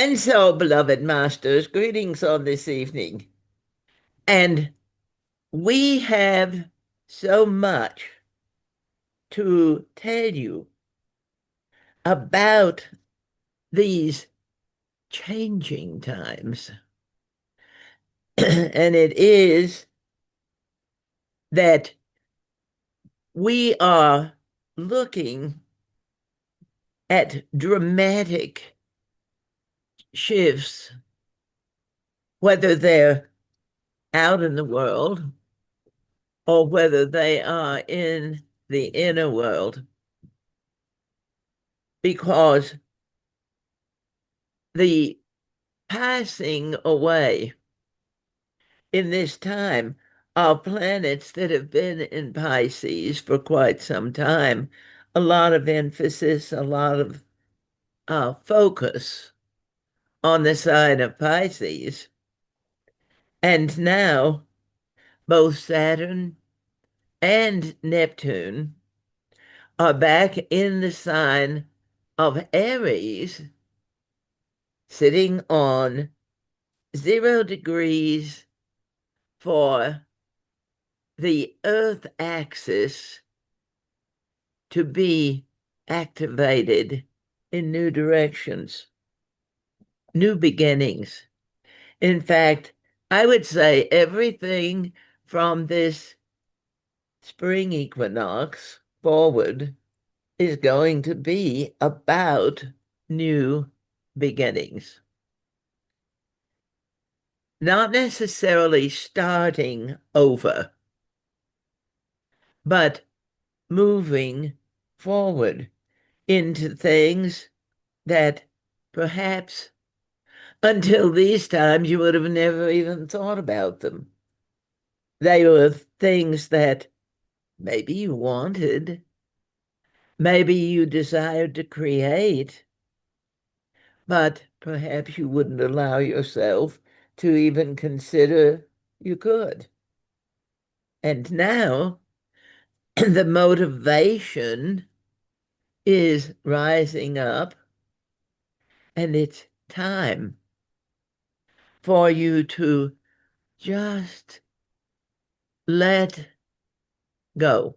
And so, beloved masters, greetings on this evening. And we have so much to tell you about these changing times. And it is that we are looking at dramatic shifts, whether they're out in the world or whether they are in the inner world, because the passing away in this time of planets that have been in Pisces for quite some time, a lot of emphasis, a lot of focus on the side of Pisces. And now both Saturn and Neptune are back in the sign of Aries, sitting on 0 degrees for the Earth axis to be activated in new directions, new beginnings. In fact, I would say everything from this spring equinox forward is going to be about new beginnings. Not necessarily starting over, but moving forward into things that perhaps until these times you would have never even thought about them. They were things that maybe you wanted, maybe you desired to create, but perhaps you wouldn't allow yourself to even consider you could. And now the motivation is rising up, and it's time for you to just let go.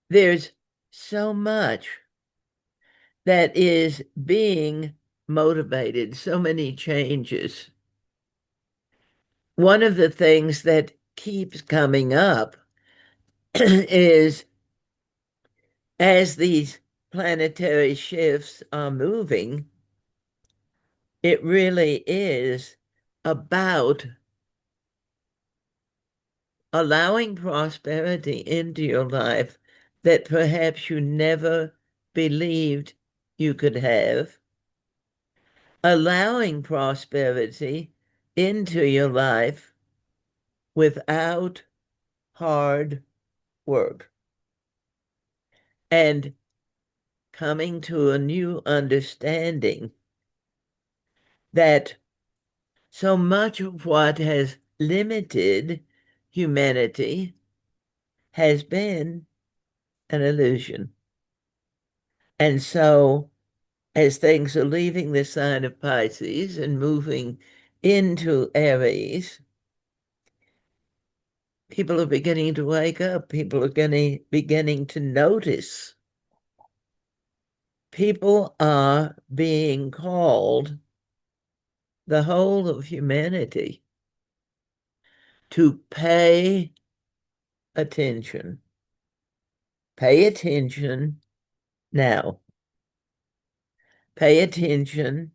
There's so much that is being motivated, so many changes. One of the things that keeps coming up is as these planetary shifts are moving, it really is about allowing prosperity into your life that perhaps you never believed you could have, allowing prosperity into your life without hard work, and coming to a new understanding that so much of what has limited humanity has been an illusion. And so, as things are leaving the sign of Pisces and moving into Aries, people are beginning to wake up. People are beginning to notice. People are being called, the whole of humanity, to pay attention. Pay attention now. Pay attention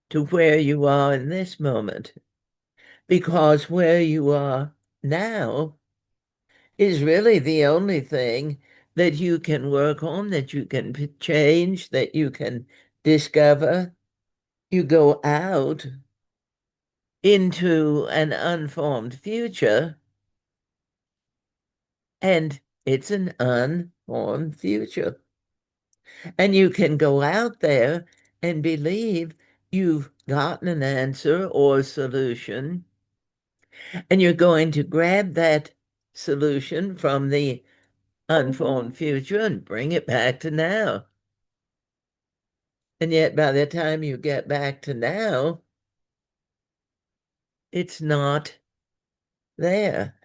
to where you are in this moment, because where you are now is really the only thing that you can work on, that you can change, that you can discover. You go out into an unformed future, and it's an unformed future. And you can go out there and believe you've gotten an answer or a solution, and you're going to grab that solution from the unformed future and bring it back to now. And yet, by the time you get back to now, it's not there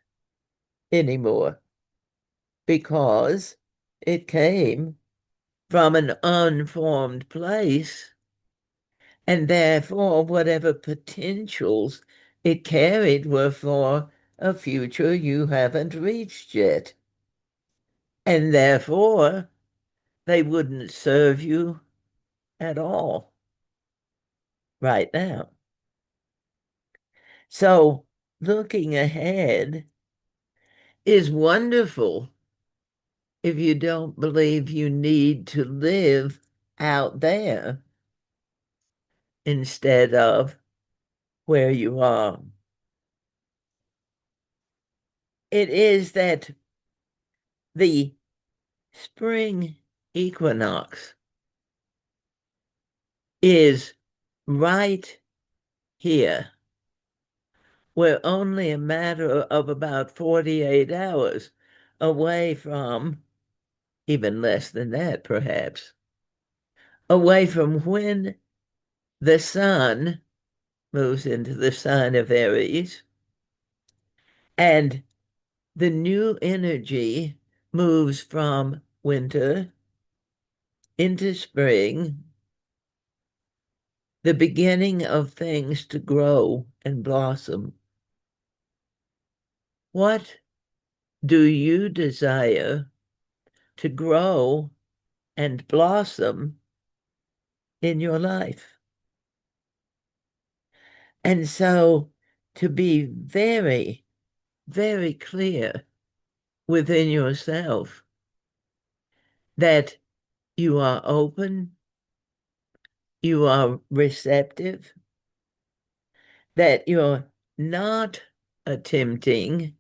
anymore because it came from an unformed place, and therefore, whatever potentials it carried were for a future you haven't reached yet. And therefore, they wouldn't serve you at all right now. So, looking ahead is wonderful if you don't believe you need to live out there instead of where you are. It is that the spring equinox is right here. We're only a matter of about 48 hours away from, even less than that perhaps, away from when the sun moves into the sign of Aries and the new energy moves from winter into spring, the beginning of things to grow and blossom. What do you desire to grow and blossom in your life? And so to be very, very clear within yourself that you are open, you are receptive, that you're not attempting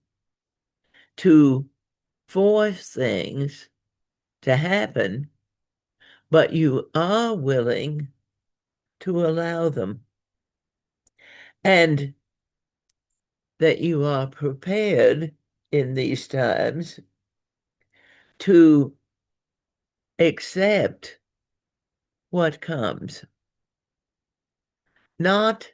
to force things to happen, but you are willing to allow them, and that you are prepared in these times to accept what comes. Not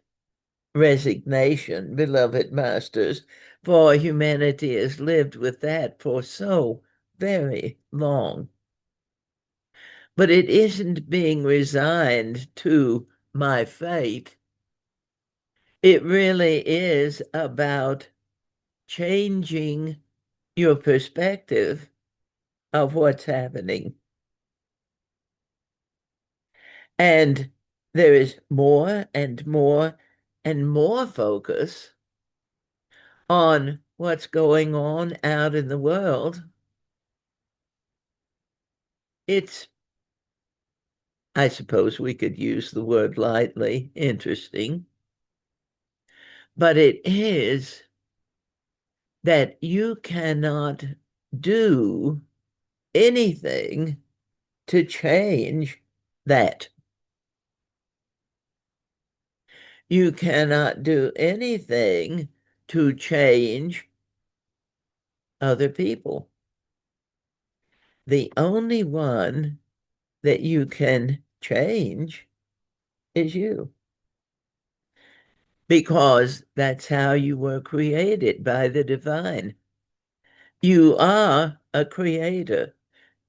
resignation, beloved masters, for humanity has lived with that for so very long. But it isn't being resigned to my fate. It really is about changing your perspective of what's happening. And there is more and more and more focus on what's going on out in the world. It's, I suppose we could use the word lightly, interesting, but it is that you cannot do anything to change that. You cannot do anything to change other people. The only one that you can change is you, because that's how you were created by the divine. You are a creator.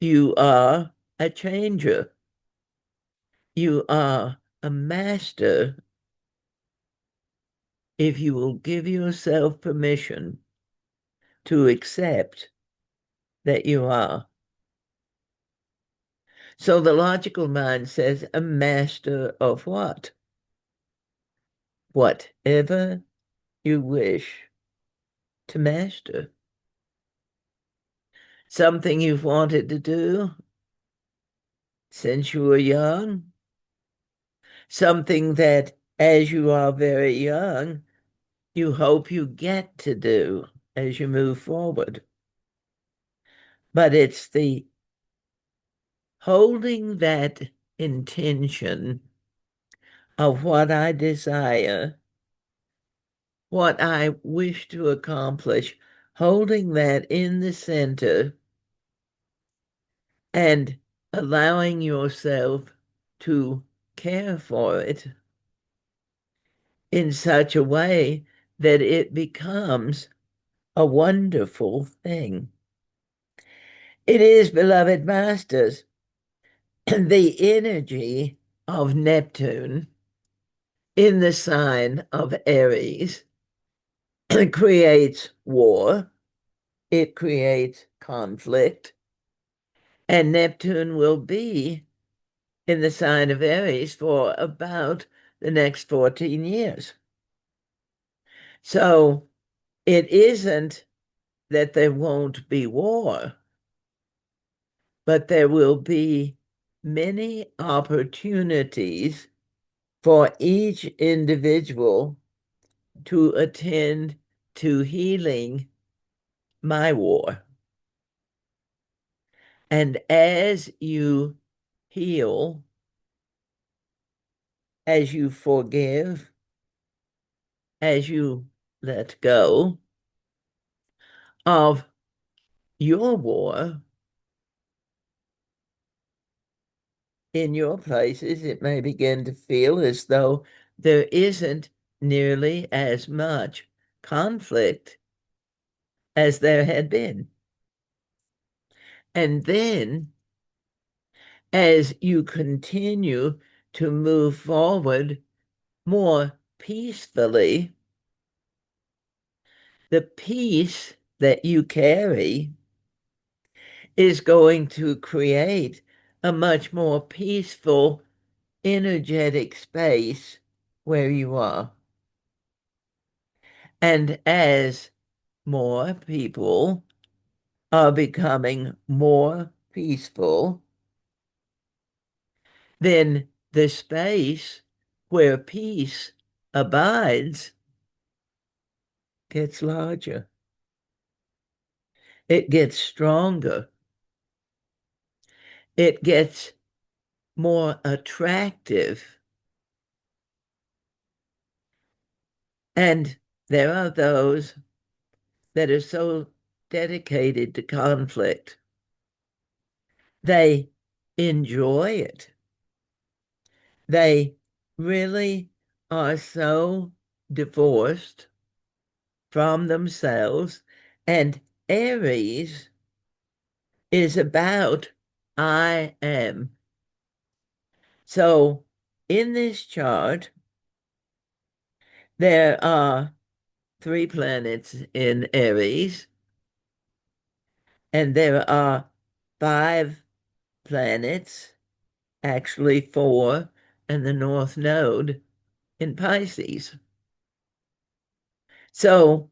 You are a changer. You are a master if you will give yourself permission to accept that you are. So the logical mind says, a master of what? Whatever you wish to master. Something you've wanted to do since you were young. Something that, as you are very young, you hope you get to do as you move forward. But it's the holding that intention of what I desire, what I wish to accomplish, holding that in the center and allowing yourself to care for it in such a way that it becomes a wonderful thing. It is, beloved masters, the energy of Neptune in the sign of Aries creates war, it creates conflict, and Neptune will be in the sign of Aries for about the next 14 years. So it isn't that there won't be war, but there will be many opportunities for each individual to attend to healing my war. And as you heal, as you forgive, as you let go of your war, in your places, it may begin to feel as though there isn't nearly as much conflict as there had been. And then, as you continue to move forward more peacefully, the peace that you carry is going to create a much more peaceful, energetic space where you are. And as more people are becoming more peaceful, then the space where peace abides gets larger. It gets stronger. It gets more attractive. And there are those that are so dedicated to conflict. They enjoy it. They really are so divorced from themselves. And Aries is about I am. So in this chart, there are 3 planets in Aries, and there are 5 planets, actually 4, and the North Node in Pisces. So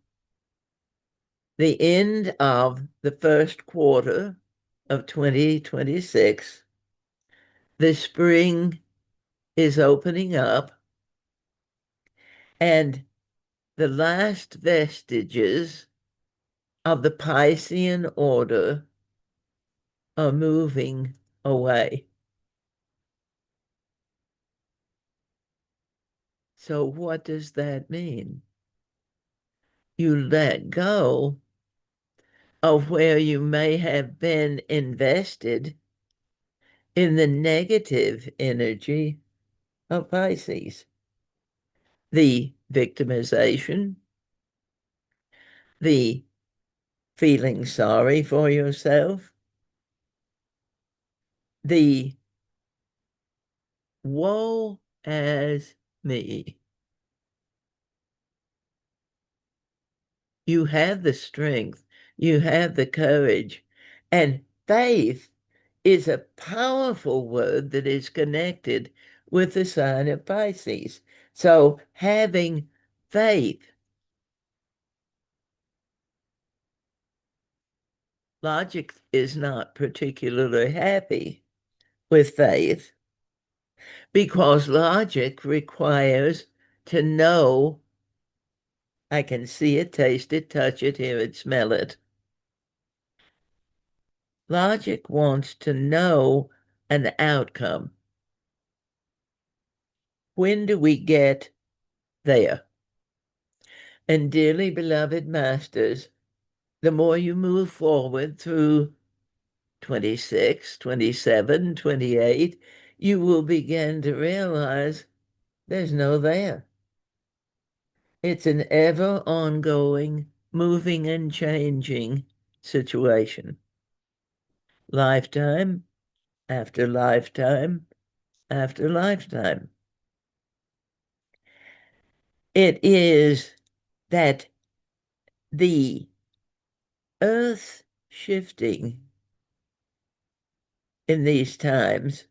the end of the first quarter of 2026, the spring is opening up, and the last vestiges of the Piscean order are moving away. So what does that mean? You let go of where you may have been invested in the negative energy of Pisces. The victimization, the feeling sorry for yourself, the woe as me. You have the strength, you have the courage, and faith is a powerful word that is connected with the sign of Pisces. So having faith, logic is not particularly happy with faith because logic requires to know I can see it, taste it, touch it, hear it, smell it. Logic wants to know an outcome. When do we get there? And dearly beloved masters, the more you move forward through 26, 27, 28, you will begin to realize there's no there. It's an ever ongoing, moving and changing situation. Lifetime after lifetime after lifetime. It is that the earth shifting in these times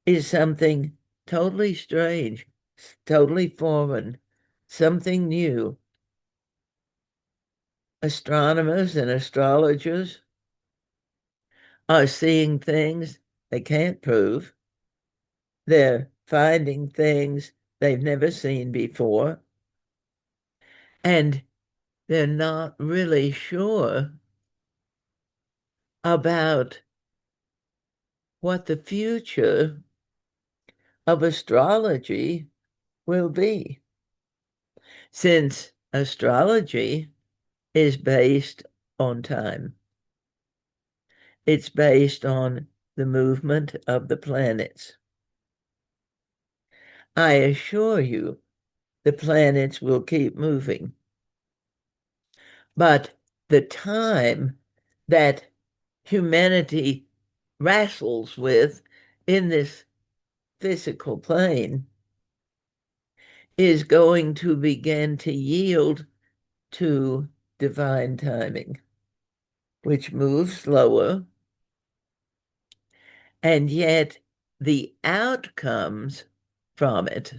is something totally strange, totally foreign, something new. Astronomers and astrologers are seeing things they can't prove. They're finding things they've never seen before, and they're not really sure about what the future of astrology will be, since astrology is based on time. It's based on the movement of the planets. I assure you, the planets will keep moving. But the time that humanity wrestles with in this physical plane is going to begin to yield to divine timing, which moves slower, and yet the outcomes from it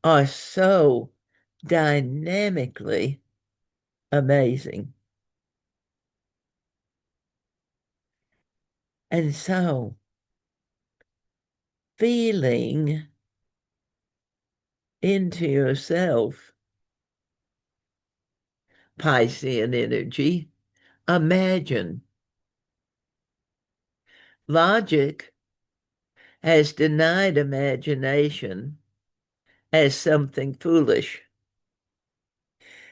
are so dynamically amazing. And so, feeling into yourself Piscean energy, imagine. Logic has denied imagination as something foolish.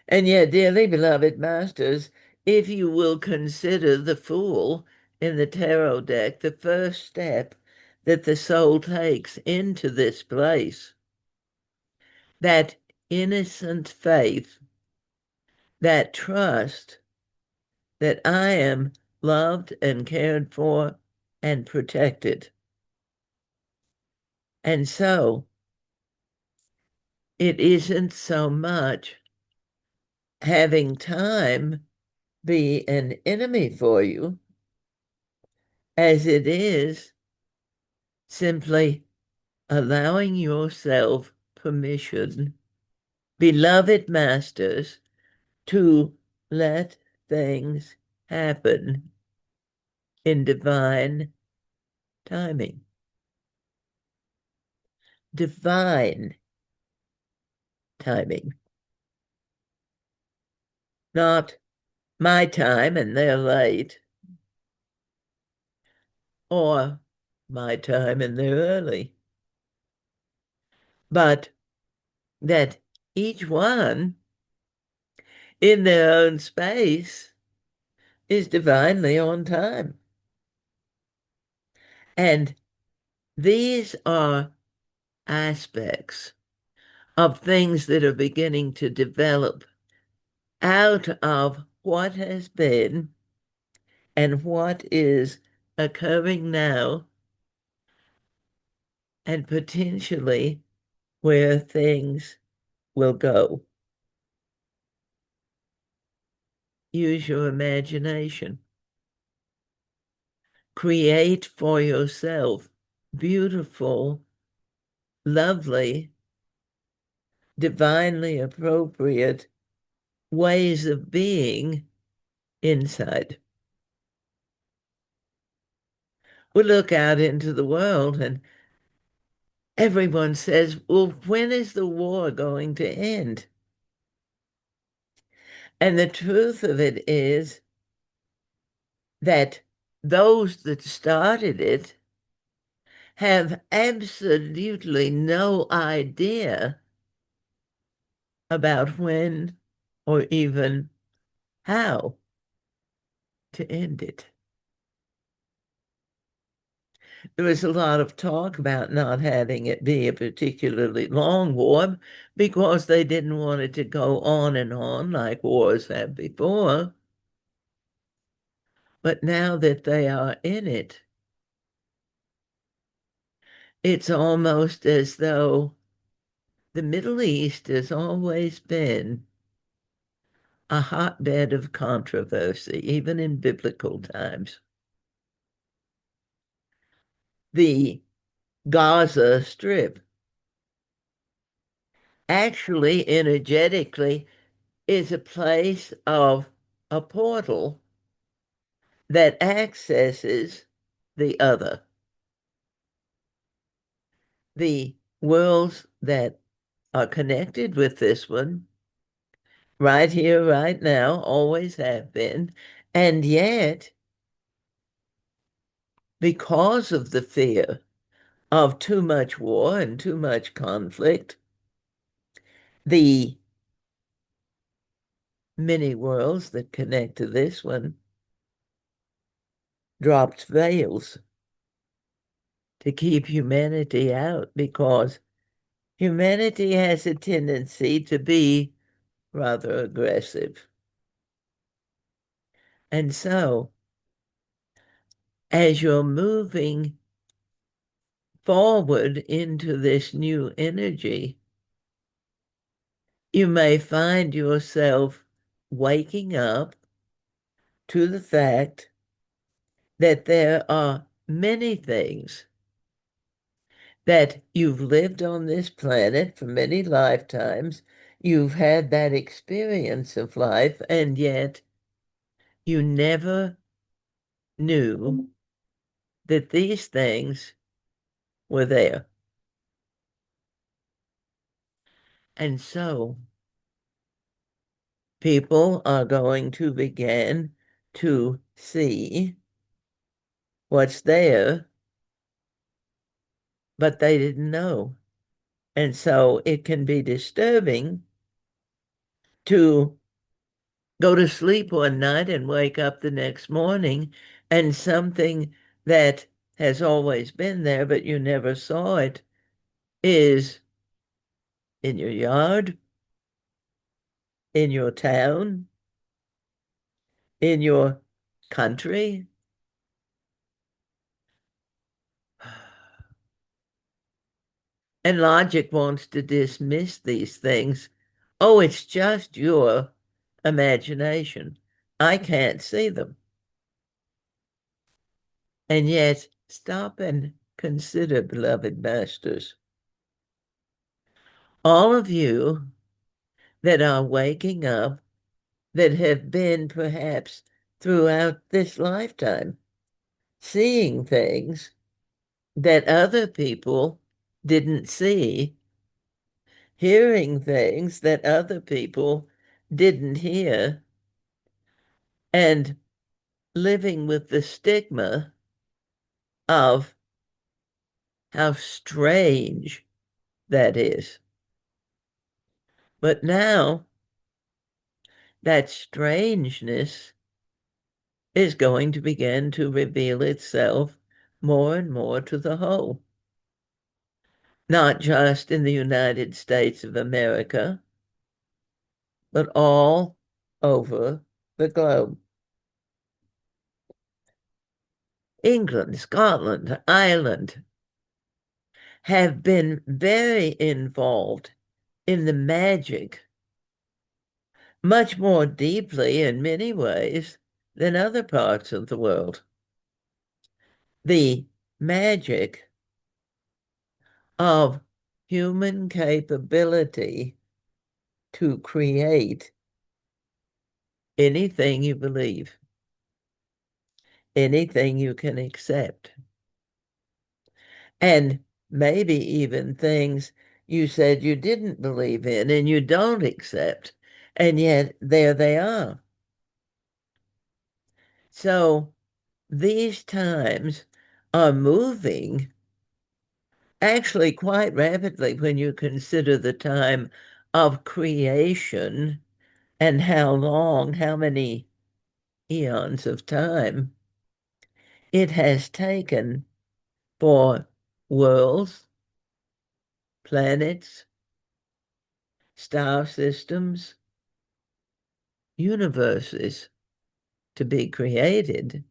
And yet, dearly beloved masters, if you will consider the Fool in the tarot deck, the first step that the soul takes into this place, that innocent faith, that trust that I am loved and cared for and protected. And so it isn't so much having time be an enemy for you as it is simply allowing yourself permission, beloved masters, to let things happen in divine timing. Divine timing. Not my time and they're late, or my time and they're early, but that each one in their own space is divinely on time. And these are aspects of things that are beginning to develop out of what has been and what is occurring now, and potentially where things will go. Use your imagination. Create for yourself beautiful, lovely, divinely appropriate ways of being inside. We look out into the world and everyone says, well, when is the war going to end? And the truth of it is that those that started it have absolutely no idea about when or even how to end it. There was a lot of talk about not having it be a particularly long war because they didn't want it to go on and on like wars have before. But now that they are in it, it's almost as though the Middle East has always been a hotbed of controversy, even in biblical times. The Gaza Strip actually energetically is a place of a portal that accesses the other. The worlds that are connected with this one, right here, right now, always have been. And yet, because of the fear of too much war and too much conflict, the many worlds that connect to this one dropped veils to keep humanity out because humanity has a tendency to be rather aggressive. And so, as you're moving forward into this new energy, you may find yourself waking up to the fact that there are many things that you've lived on this planet for many lifetimes. You've had that experience of life, and yet you never knew that these things were there. And so people are going to begin to see what's there, but they didn't know. And so it can be disturbing to go to sleep one night and wake up the next morning and something that has always been there, but you never saw it, is in your yard, in your town, in your country. And logic wants to dismiss these things. Oh, it's just your imagination. I can't see them. And yet, stop and consider, beloved masters, all of you that are waking up that have been perhaps throughout this lifetime seeing things that other people didn't see, hearing things that other people didn't hear, and living with the stigma of how strange that is. But now that strangeness is going to begin to reveal itself more and more to the whole, not just in the United States of America, but all over the globe. England, Scotland, Ireland have been very involved in the magic, much more deeply in many ways than other parts of the world. The magic of human capability to create anything you believe, anything you can accept, and maybe even things you said you didn't believe in and you don't accept, and yet there they are. So these times are moving actually quite rapidly when you consider the time of creation and how long, how many eons of time it has taken for worlds, planets, star systems, universes to be created,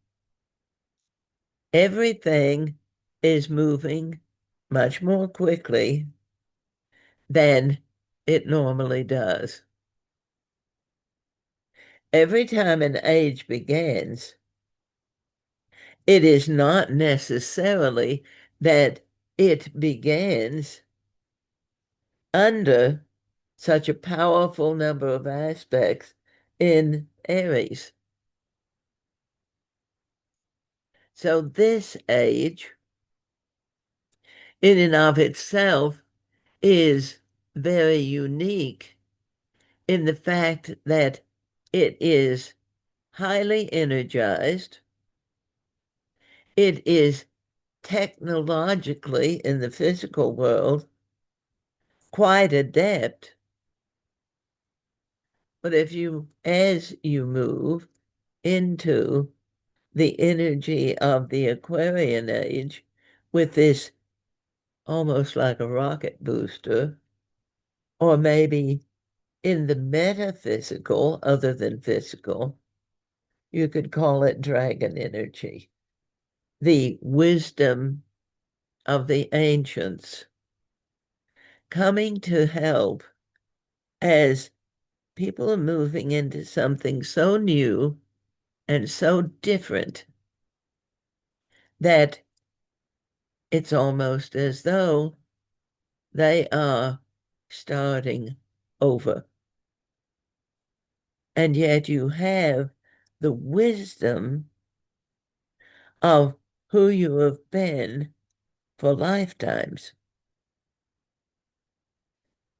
everything is moving much more quickly than it normally does. Every time an age begins, it is not necessarily that it begins under such a powerful number of aspects in Aries. So this age, in and of itself, is very unique in the fact that it is highly energized. It is technologically, in the physical world, quite adept. But as you move into the energy of the Aquarian age with this almost like a rocket booster, or maybe in the metaphysical, other than physical, you could call it dragon energy, the wisdom of the ancients coming to help as people are moving into something so new and so different that it's almost as though they are starting over. And yet you have the wisdom of who you have been for lifetimes.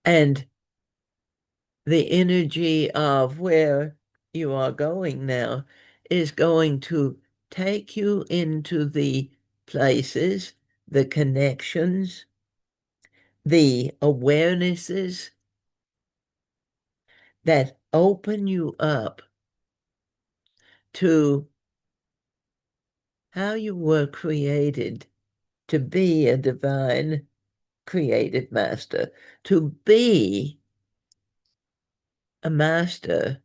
And the energy of where you are going now is going to take you into the places, the connections, the awarenesses that open you up to how you were created to be a divine creative master, to be a master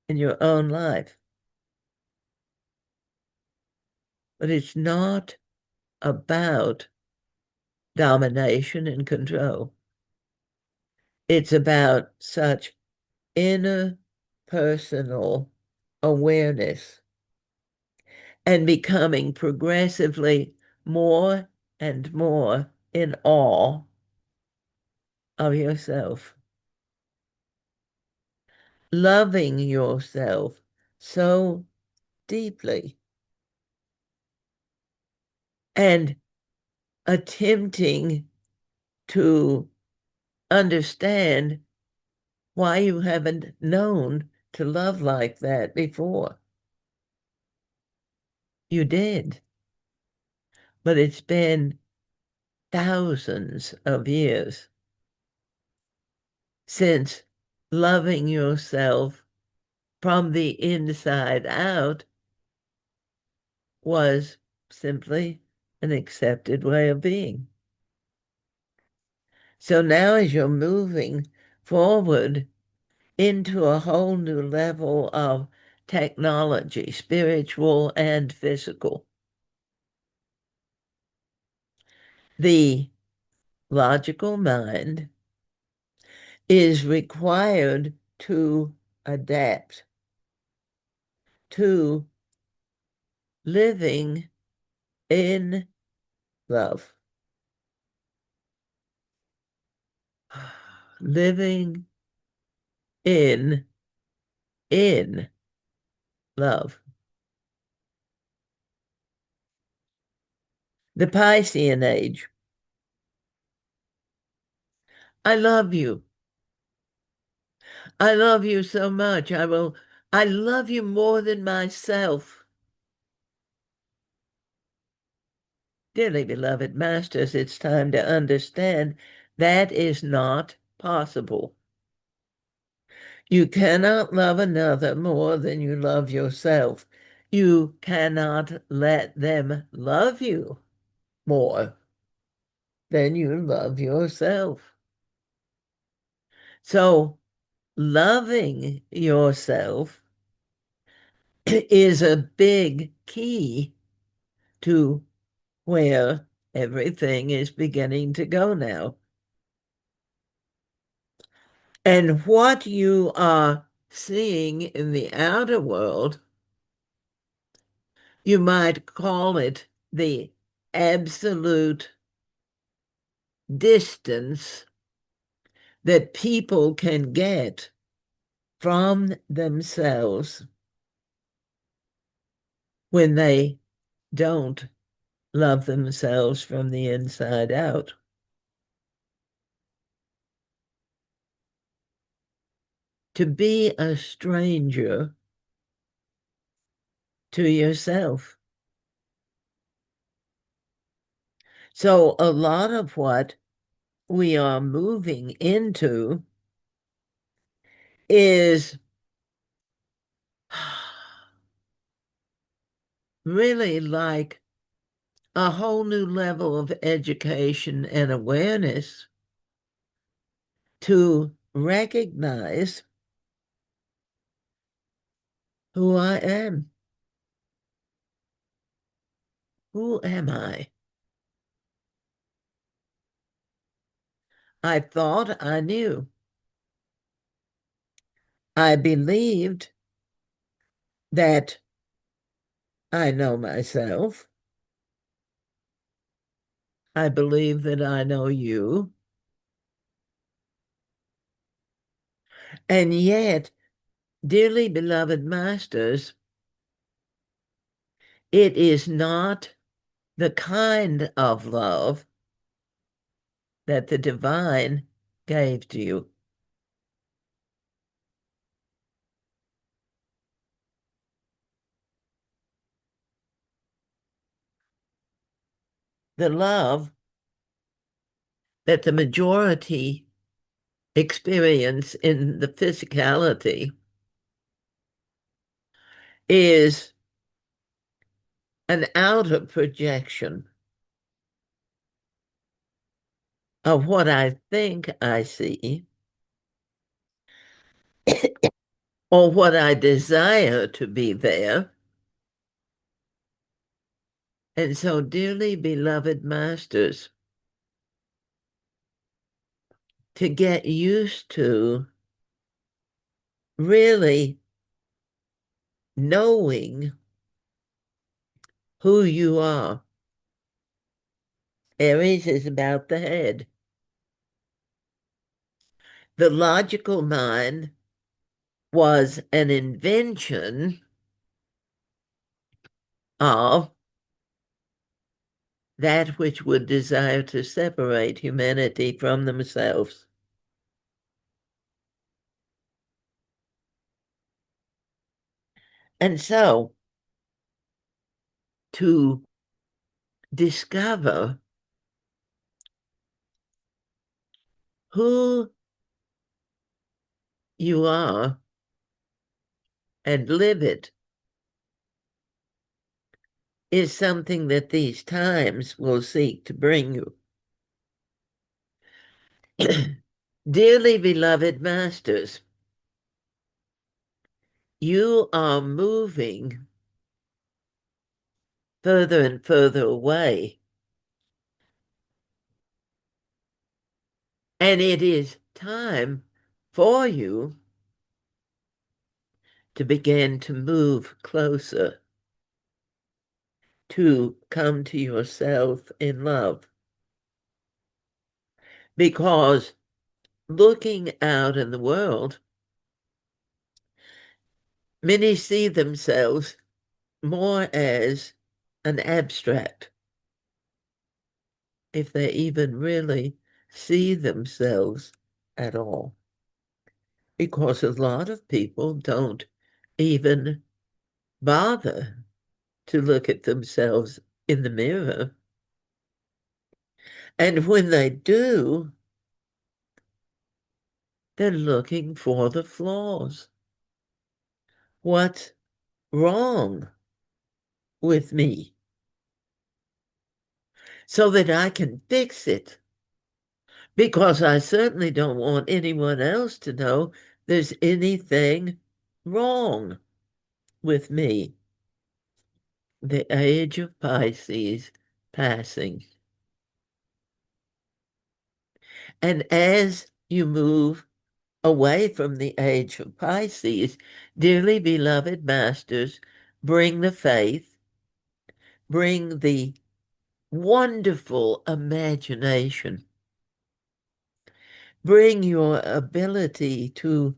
in your own life. But it's not about domination and control. It's about such inner personal awareness and becoming progressively more and more in awe of yourself. Loving yourself so deeply and attempting to understand why you haven't known to love like that before. You did, but it's been thousands of years since loving yourself from the inside out was simply an accepted way of being. So now as you're moving forward into a whole new level of technology, spiritual and physical, the logical mind is required to adapt to living in love. Living in love. The Piscean age. I love you. I love you so much. I love you more than myself. Dearly beloved masters, it's time to understand that is not possible. You cannot love another more than you love yourself. You cannot let them love you more than you love yourself. So loving yourself is a big key to where everything is beginning to go now. And what you are seeing in the outer world, you might call it the absolute distance that people can get from themselves when they don't love themselves from the inside out. To be a stranger to yourself. So a lot of what we are moving into is really like a whole new level of education and awareness to recognize who I am. Who am I? I thought I knew. I believed that I know myself. I believe that I know you. And yet, dearly beloved masters, it is not the kind of love that the divine gave to you. The love that the majority experience in the physicality is an outer projection of what I think I see or what I desire to be there. And so, dearly beloved masters, to get used to really knowing who you are. Aries is about the head. The logical mind was an invention of that which would desire to separate humanity from themselves. And so, to discover who you are and live it is something that these times will seek to bring you. Dearly beloved masters, you are moving further and further away. And it is time for you to begin to move closer, to come to yourself in love. Because looking out in the world, many see themselves more as an abstract, if they even really see themselves at all. Because a lot of people don't even bother to look at themselves in the mirror. And when they do, they're looking for the flaws. What's wrong with me? so that I can fix it. Because I certainly don't want anyone else to know there's anything wrong with me. The age of Pisces passing. And as you move away from the age of Pisces, dearly beloved masters, bring the faith, bring the wonderful imagination, bring your ability to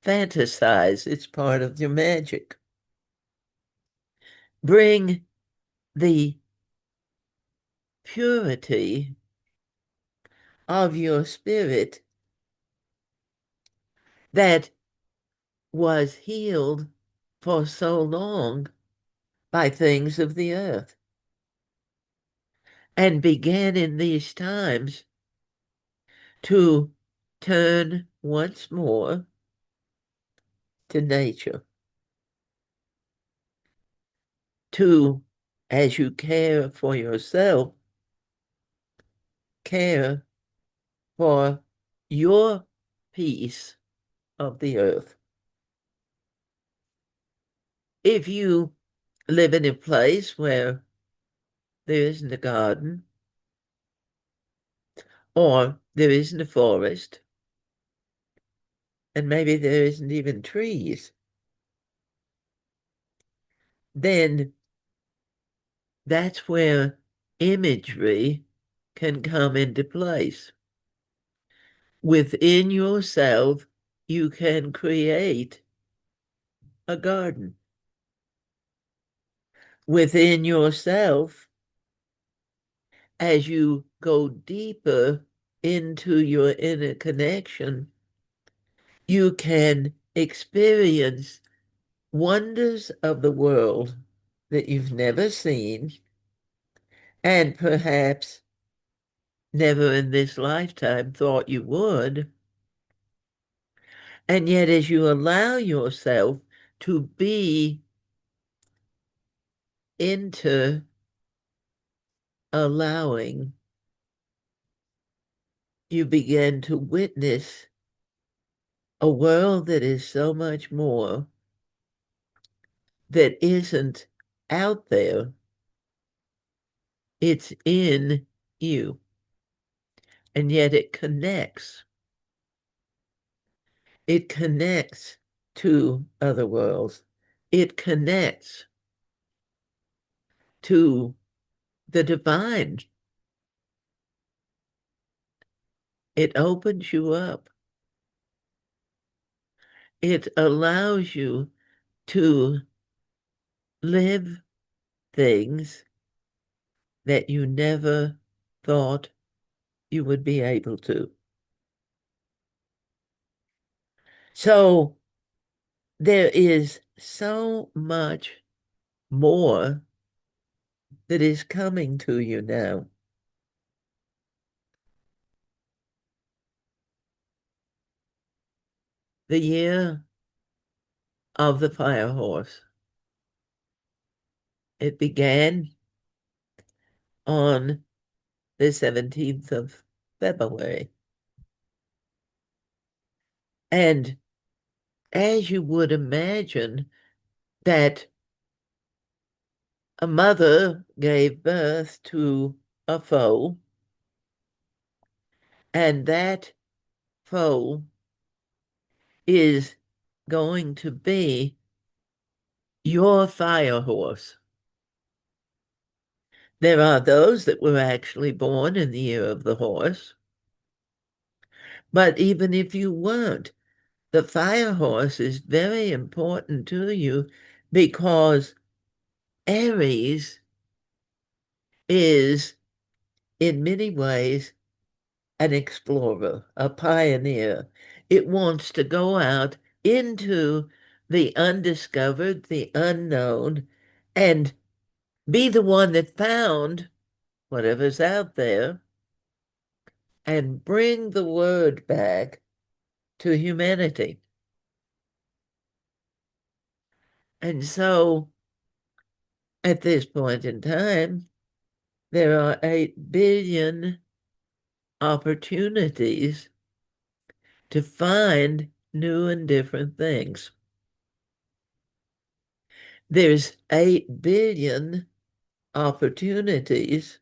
fantasize. It's part of your magic. Bring the purity of your spirit that was healed for so long by things of the earth and began in these times to turn once more to nature, to, as you care for yourself, care for your piece of the earth. If you live in a place where there isn't a garden, or there isn't a forest, and maybe there isn't even trees, then that's where imagery can come into place. Within yourself, you can create a garden. Within yourself, as you go deeper into your inner connection, you can experience wonders of the world that you've never seen and perhaps never in this lifetime thought you would. And yet, as you allow yourself to be into allowing, you begin to witness a world that is so much more that isn't out there. It's in you. And yet it connects. It connects to other worlds. It connects to the divine. It opens you up. It allows you to live things that you never thought you would be able to. So there is so much more that is coming to you now. The year of the fire horse. It began on the 17th of February. And as you would imagine, that a mother gave birth to a foal, and that foal is going to be your fire horse. There are those that were actually born in the year of the horse. But even if you weren't, the fire horse is very important to you because Aries is, in many ways, an explorer, a pioneer. It wants to go out into the undiscovered, the unknown, and be the one that found whatever's out there and bring the word back to humanity. And so at this point in time, there are 8 billion opportunities to find new and different things. There's 8 billion opportunities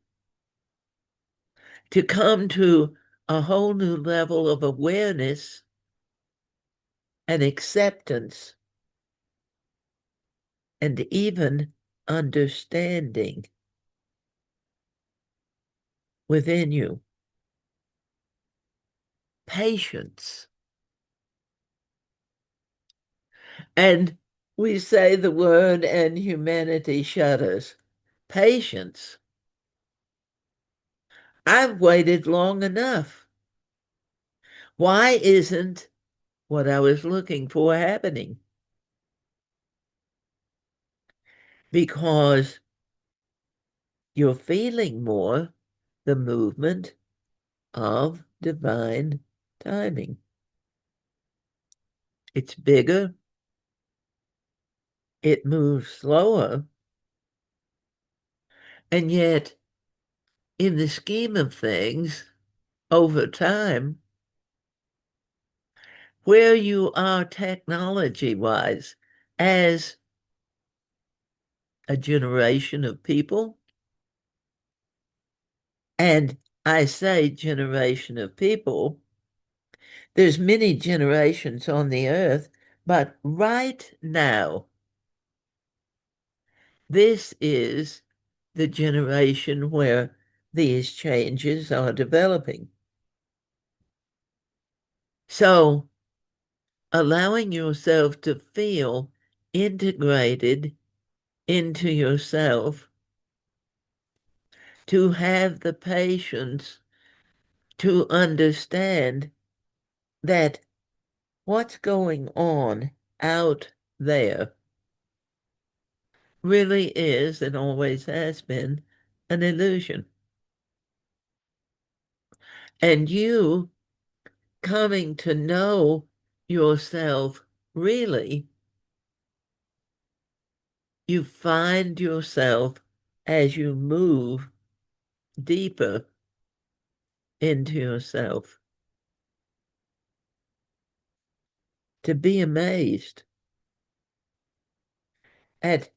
to come to a whole new level of awareness and acceptance and even understanding within you. Patience. And we say the word and humanity shudders. Patience. I've waited long enough. Why isn't what I was looking for happening? Because you're feeling more the movement of divine timing. It's bigger, it moves slower, and yet, in the scheme of things, over time, where you are technology-wise as a generation of people, and I say generation of people, there's many generations on the earth, but right now, this is the generation where these changes are developing. So, allowing yourself to feel integrated into yourself, to have the patience to understand that what's going on out there really is and always has been an illusion. And you coming to know yourself really, you find yourself as you move deeper into yourself. To be amazed at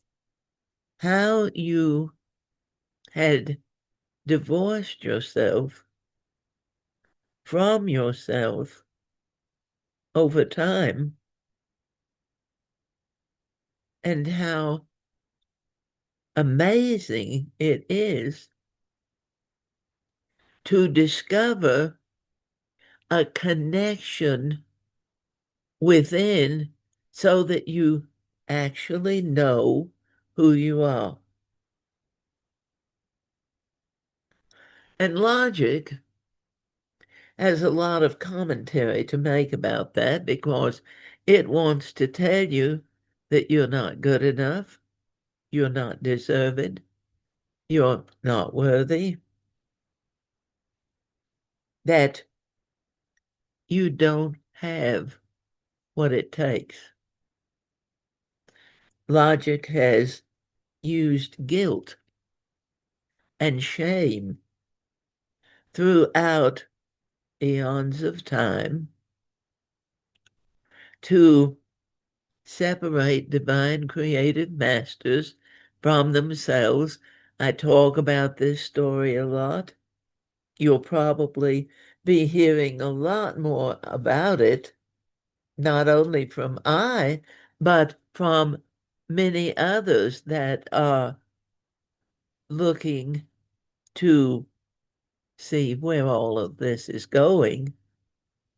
how you had divorced yourself from yourself over time, and how amazing it is to discover a connection within so that you actually know who you are. And logic has a lot of commentary to make about that because it wants to tell you that you're not good enough, you're not deserving, you're not worthy, that you don't have what it takes. Logic has used guilt and shame throughout eons of time to separate divine creative masters from themselves. I talk about this story a lot. You'll probably be hearing a lot more about it, not only from but from many others that are looking to see where all of this is going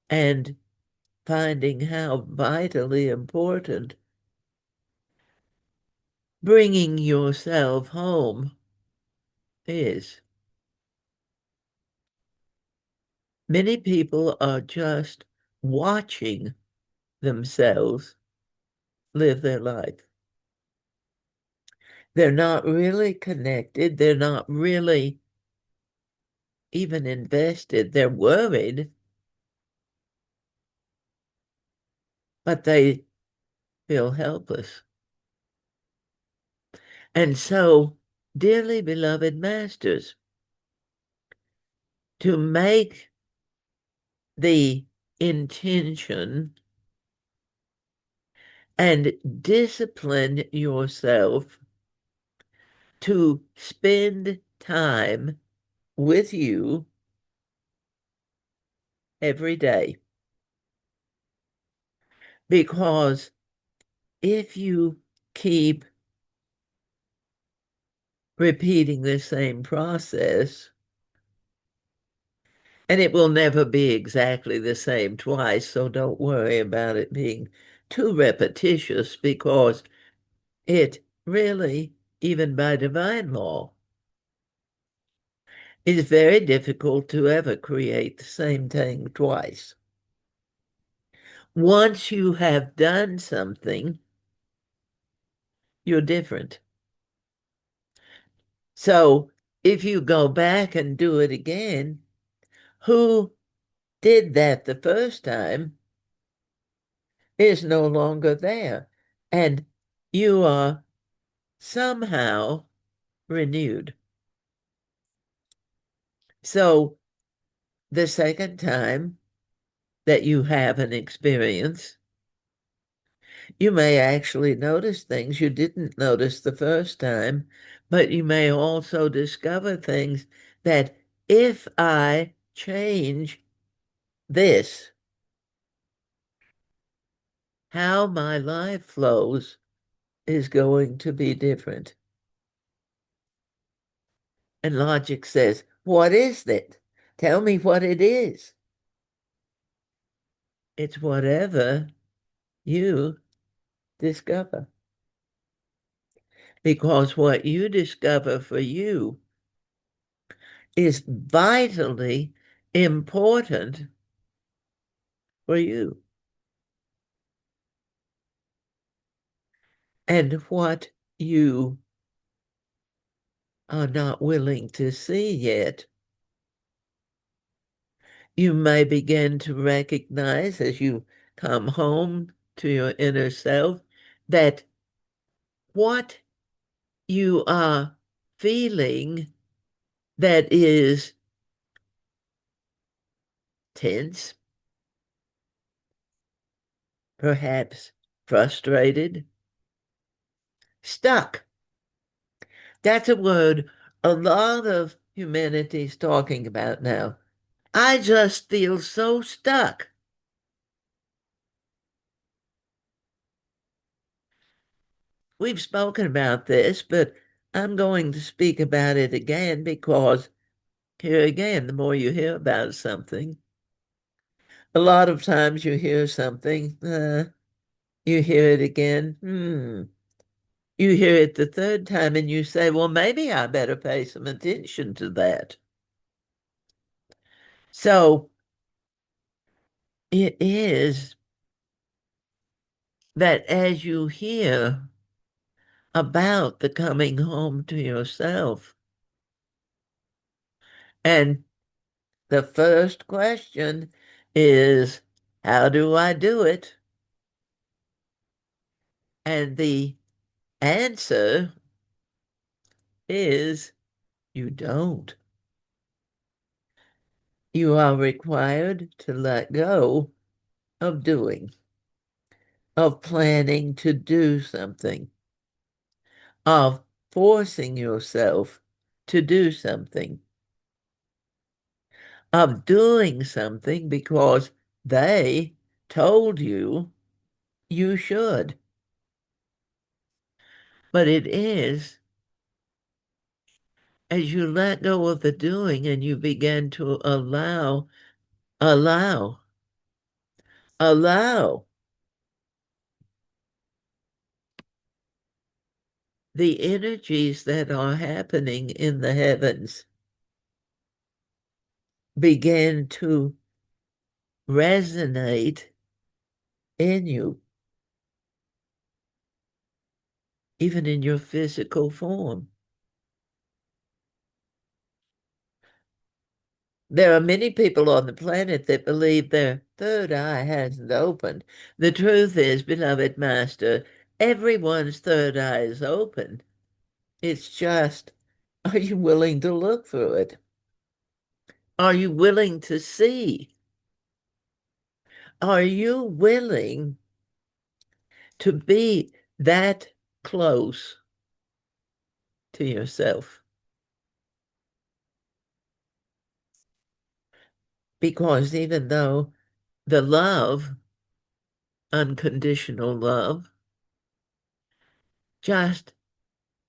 and finding how vitally important bringing yourself home is. Many people are just watching themselves live their life. They're not really connected. They're not really even invested. They're worried, but they feel helpless. And so, dearly beloved masters, to make the intention and discipline yourself to spend time with you every day. Because if you keep repeating the same process, and it will never be exactly the same twice, so don't worry about it being too repetitious, because it really, even by divine law, is very difficult to ever create the same thing twice. Once you have done something, you're different. So if you go back and do it again, who did that the first time is no longer there. And you are somehow renewed. So the second time that you have an experience, you may actually notice things you didn't notice the first time, but you may also discover things that if I change this, how my life flows is going to be different. And logic says, what is that? Tell me what it is. It's whatever you discover. Because what you discover for you is vitally important for you. And what you are not willing to see yet, you may begin to recognize as you come home to your inner self that what you are feeling that is tense, perhaps frustrated, stuck. That's a word a lot of humanity is talking about now. I just feel so stuck. We've spoken about this, but I'm going to speak about it again because here again, the more you hear about something, a lot of times you hear something, you hear it again, you hear it the third time and you say, well, maybe I better pay some attention to that. So it is that as you hear about the coming home to yourself, and the first question is, how do I do it? And the answer is, you don't. You are required to let go of doing, of planning to do something, of forcing yourself to do something, of doing something because they told you you should. But it is as you let go of the doing and you begin to allow, allow the energies that are happening in the heavens begin to resonate in you, even in your physical form. There are many people on the planet that believe their third eye hasn't opened. The truth is, beloved Master, everyone's third eye is open. It's just, are you willing to look through it? Are you willing to see? Are you willing to be that close to yourself? Because even though the love, unconditional love, just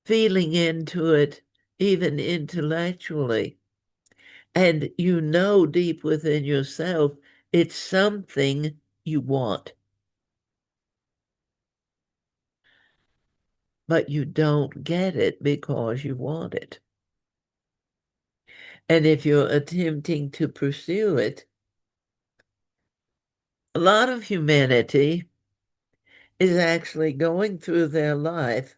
feeling into it, even intellectually, and you know deep within yourself, it's something you want, but you don't get it because you want it. And if you're attempting to pursue it, a lot of humanity is actually going through their life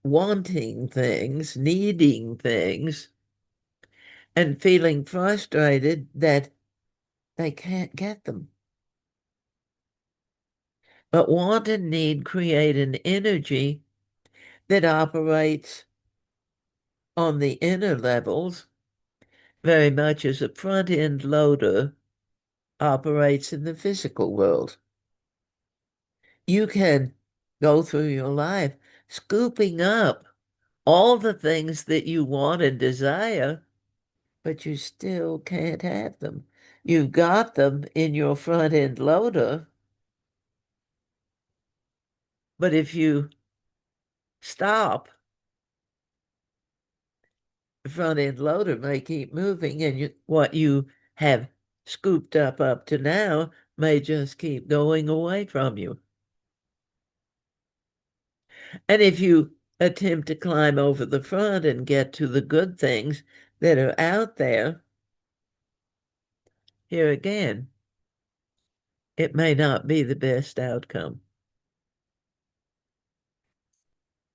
wanting things, needing things, and feeling frustrated that they can't get them. But want and need create an energy that operates on the inner levels very much as a front-end loader operates in the physical world. You can go through your life scooping up all the things that you want and desire, but you still can't have them. You've got them in your front-end loader, but if you stop, the front-end loader may keep moving, and what you have scooped up to now may just keep going away from you. And if you attempt to climb over the front and get to the good things that are out there, here again, it may not be the best outcome.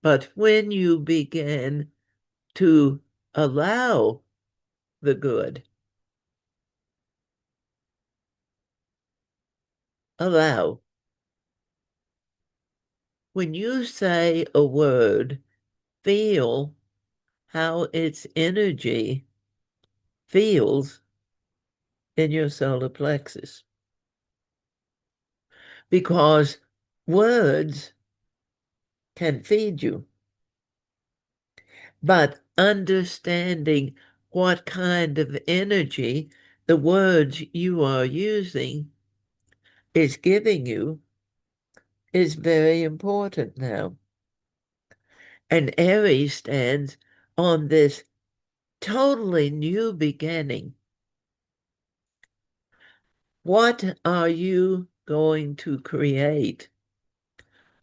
But when you begin to allow the good, allow. When you say a word, feel how its energy feels in your solar plexus. Because words can feed you, but understanding what kind of energy the words you are using is giving you is very important now. And Aries stands on this totally new beginning. What are you going to create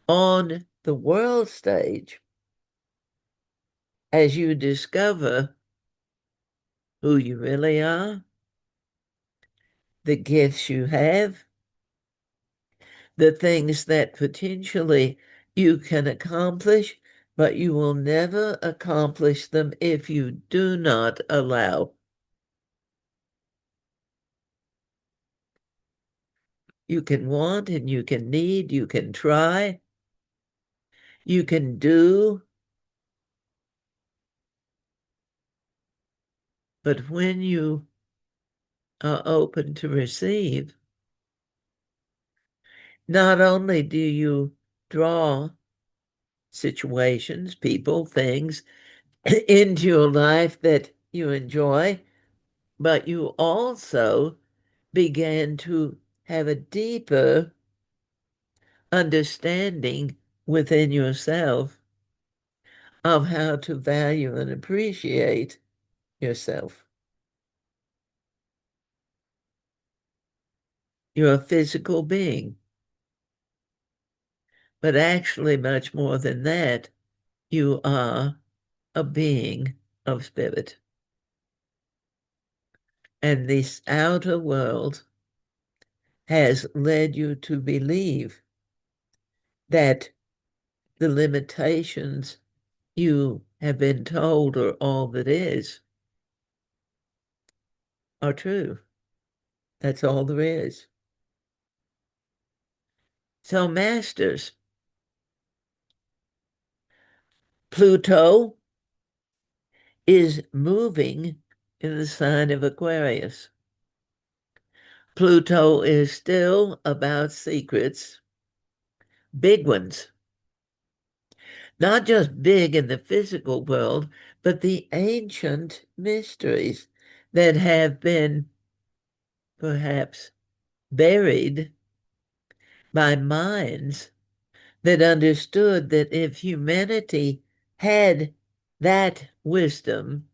on the world stage as you discover who you really are, the gifts you have, the things that potentially you can accomplish, but you will never accomplish them if you do not allow. You can want and you can need, you can try, you can do, but when you are open to receive, not only do you draw situations, people, things into your life that you enjoy, but you also begin to have a deeper understanding within yourself of how to value and appreciate yourself. You're a physical being, but actually much more than that, you are a being of spirit. And this outer world has led you to believe that the limitations you have been told are all that is are true. That's all there is. So, masters, Pluto is moving in the sign of Aquarius. Pluto is still about secrets, big ones, not just big in the physical world, but the ancient mysteries that have been perhaps buried by minds that understood that if humanity had that wisdom,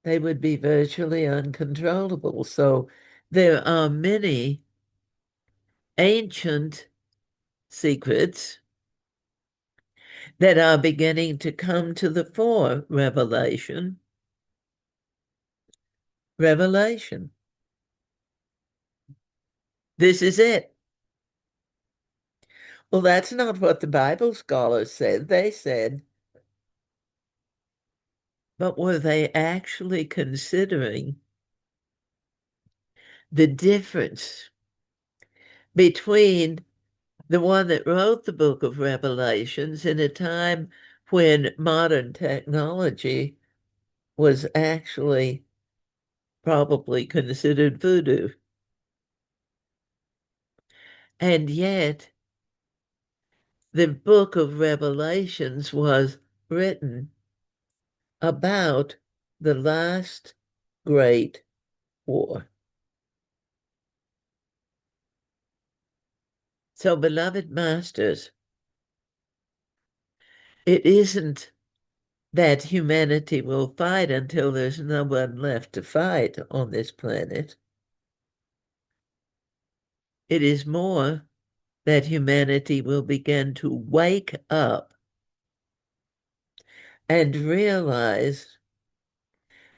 they would be virtually uncontrollable. So there are many ancient secrets that are beginning to come to the fore. Revelation. Revelation. This is it. Well, that's not what the Bible scholars said. They said, but were they actually considering the difference between the one that wrote the book of Revelations in a time when modern technology was actually probably considered voodoo? And yet, the book of Revelations was written about the last great war. So, beloved masters, it isn't that humanity will fight until there's no one left to fight on this planet. It is more that humanity will begin to wake up and realize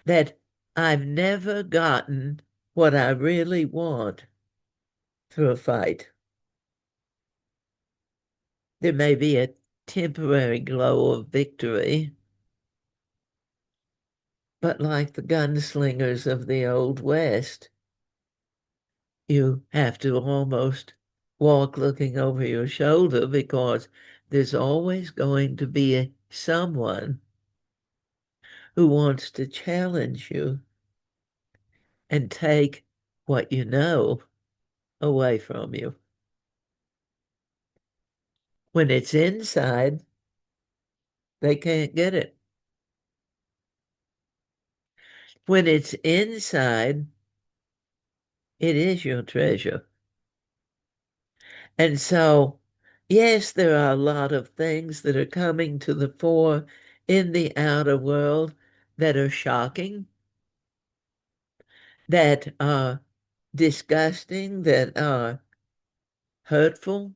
that I've never gotten what I really want through a fight. There may be a temporary glow of victory, but like the gunslingers of the Old West, you have to almost walk looking over your shoulder because there's always going to be someone who wants to challenge you and take what you know away from you. When it's inside, they can't get it. When it's inside, it is your treasure. And so, yes, there are a lot of things that are coming to the fore in the outer world that are shocking, that are disgusting, that are hurtful.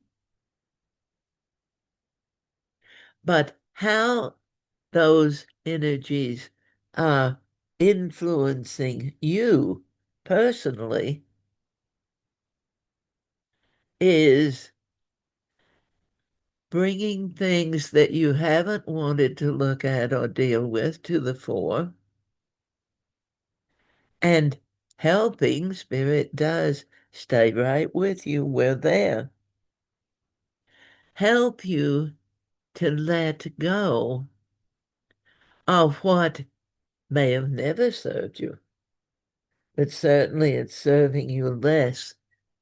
But how those energies are influencing you personally is bringing things that you haven't wanted to look at or deal with to the fore, and helping Spirit does stay right with you. We're there. Help you to let go of what may have never served you, but certainly it's serving you less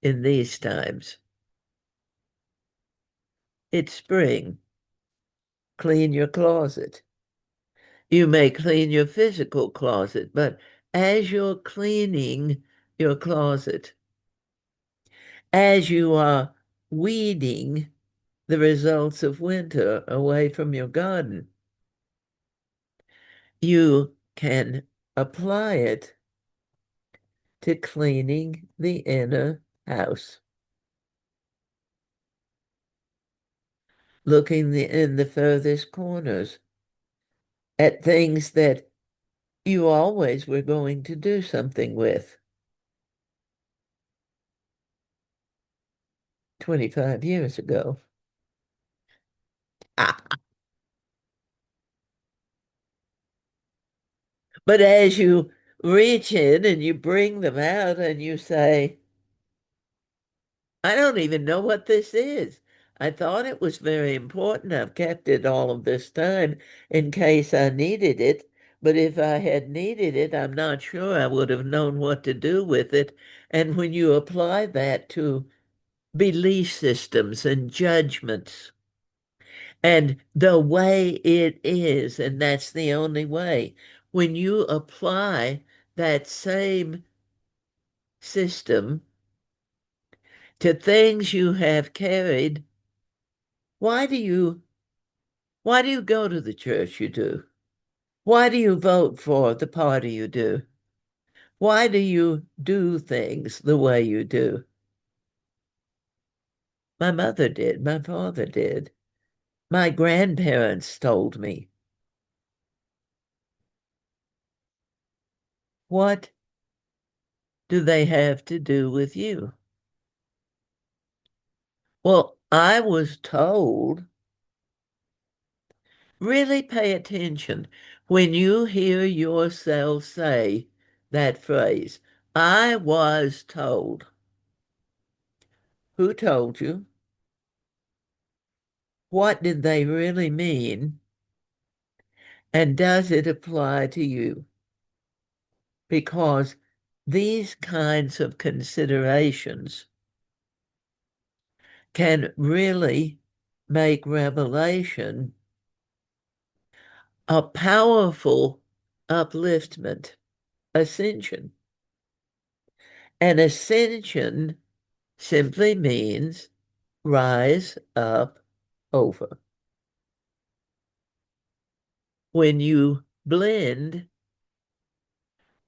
in these times. It's spring. Clean your closet. You may clean your physical closet, but as you're cleaning your closet, as you are weeding the results of winter away from your garden, you can apply it to cleaning the inner house. Looking in the furthest corners at things that you always were going to do something with 25 years ago. But as you reach in and you bring them out and you say, I don't even know what this is. I thought it was very important. I've kept it all of this time in case I needed it. But if I had needed it, I'm not sure I would have known what to do with it. And when you apply that to belief systems and judgments and the way it is, and that's the only way, when you apply that same system to things you have carried, why do you go to the church you do? Why do you vote for the party you do? Why do you do things the way you do? My mother did, my father did. My grandparents told me. What do they have to do with you? Well, I was told, really pay attention when you hear yourself say that phrase. I was told. Who told you? What did they really mean? And does it apply to you? Because these kinds of considerations can really make revelation a powerful upliftment, ascension. And ascension simply means rise up over. When you blend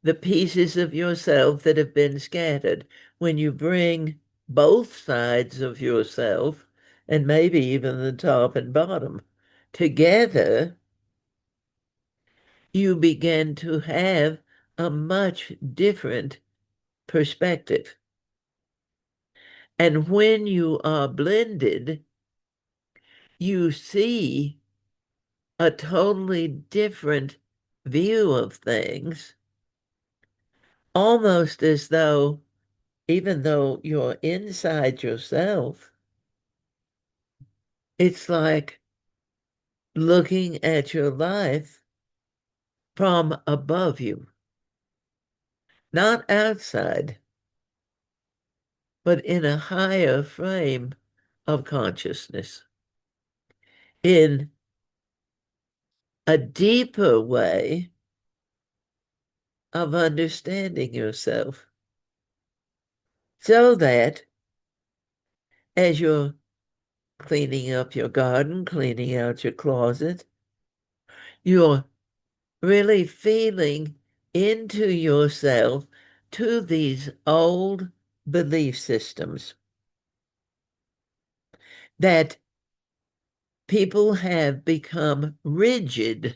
the pieces of yourself that have been scattered, when you bring both sides of yourself, and maybe even the top and bottom, together, you begin to have a much different perspective. And when you are blended, you see a totally different view of things, almost as though, even though you're inside yourself, it's like looking at your life from above you, not outside, but in a higher frame of consciousness, in a deeper way of understanding yourself, so that as you're cleaning up your garden, cleaning out your closet, you're really feeling into yourself to these old belief systems that people have become rigid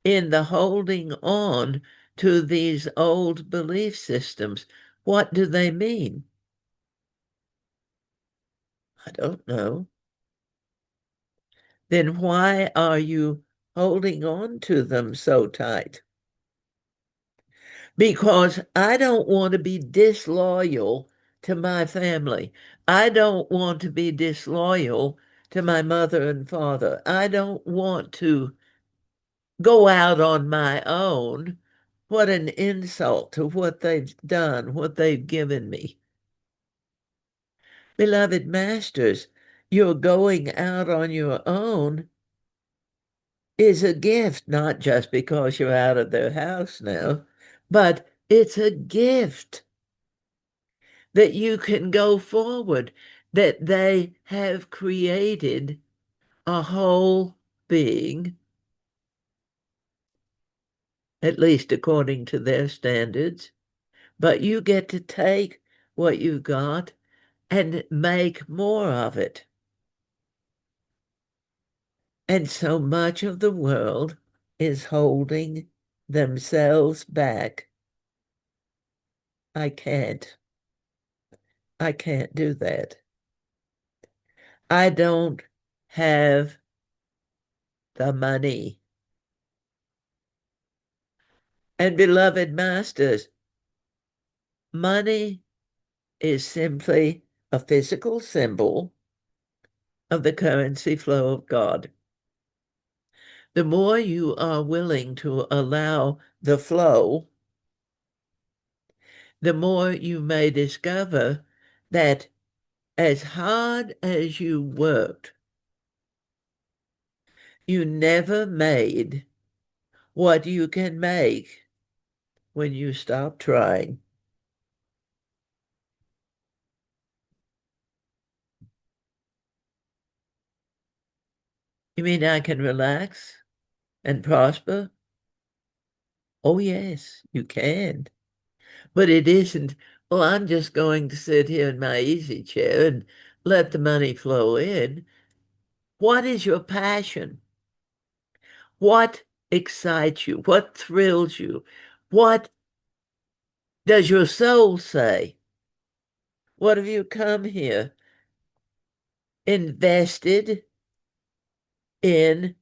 in the holding on to these old belief systems. What do they mean? I don't know. Then why are you holding on to them so tight? Because I don't want to be disloyal to my family. I don't want to be disloyal to my mother and father. I don't want to go out on my own. What an insult to what they've done, what they've given me. Beloved masters, your going out on your own is a gift, not just because you're out of their house now, but it's a gift that you can go forward, that they have created a whole being, at least according to their standards, but you get to take what you got and make more of it. And so much of the world is holding themselves back. I can't. I can't do that. I don't have the money. And beloved masters, money is simply a physical symbol of the currency flow of God. The more you are willing to allow the flow, the more you may discover that as hard as you worked, you never made what you can make when you stop trying. You mean I can relax and prosper? Oh, yes, you can. But it isn't, well, I'm just going to sit here in my easy chair and let the money flow in. What is your passion? What excites you? What thrills you? What does your soul say? What have you come here invested in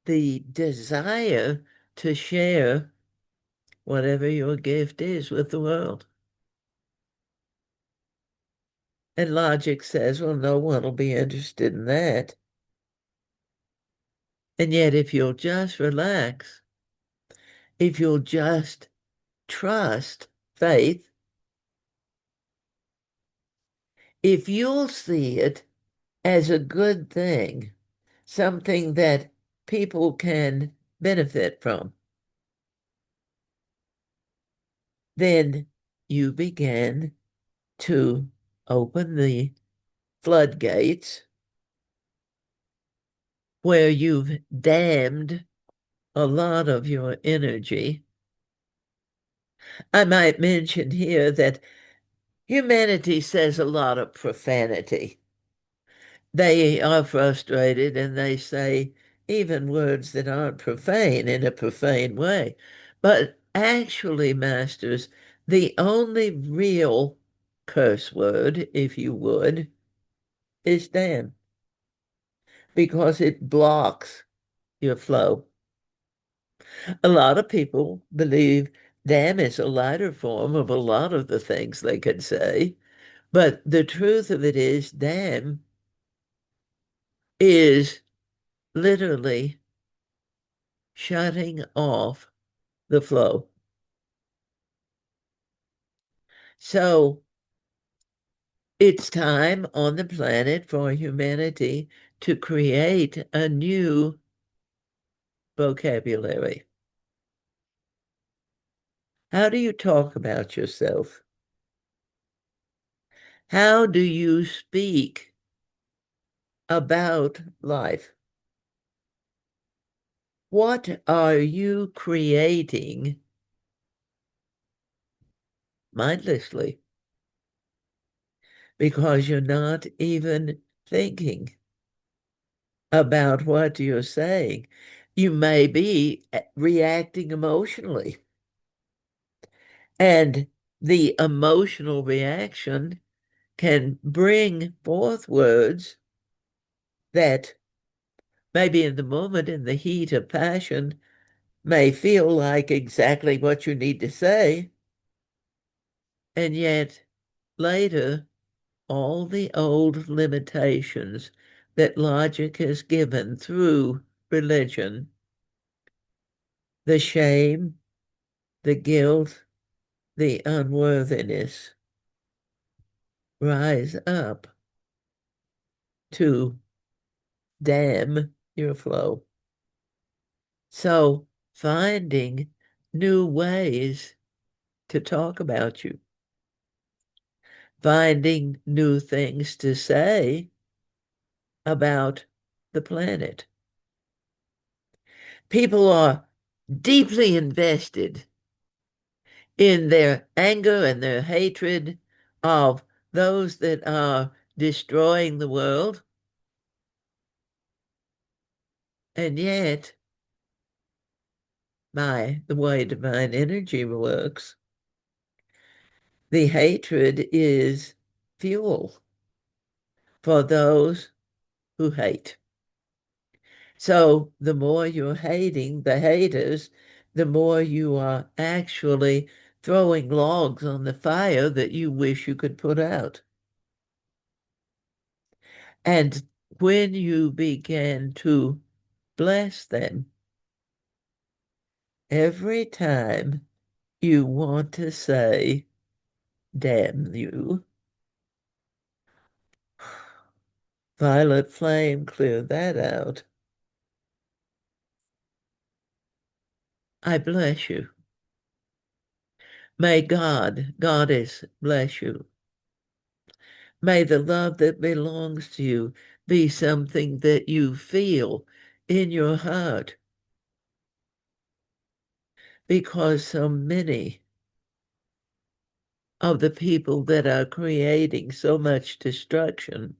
the desire to share whatever your gift is with the world? And logic says, well, no one will be interested in that. And yet, if you'll just relax, if you'll just trust faith, if you'll see it as a good thing, something that people can benefit from, then you begin to open the floodgates where you've damned a lot of your energy. I might mention here that humanity says a lot of profanity. They are frustrated and they say even words that aren't profane in a profane way. But actually, masters, the only real curse word, if you would, is damn, because it blocks your flow. A lot of people believe damn is a lighter form of a lot of the things they could say. But the truth of it is, damn is literally shutting off the flow. So it's time on the planet for humanity to create a new vocabulary. How do you talk about yourself? How do you speak about life? What are you creating mindlessly? Because you're not even thinking about what you're saying. You may be reacting emotionally. And the emotional reaction can bring forth words that maybe in the moment, in the heat of passion, may feel like exactly what you need to say. And yet later, all the old limitations that logic has given through religion, the shame, the guilt, the unworthiness, rise up to damn your flow. So finding new ways to talk about you, finding new things to say about the planet. People are deeply invested in their anger and their hatred of those that are destroying the world. And yet, by the way divine energy works, the hatred is fuel for those who hate. So the more you're hating the haters, the more you are actually throwing logs on the fire that you wish you could put out. And when you begin to bless them. Every time you want to say, damn you, violet flame, clear that out. I bless you. May God, Goddess, bless you. May the love that belongs to you be something that you feel in your heart, because so many of the people that are creating so much destruction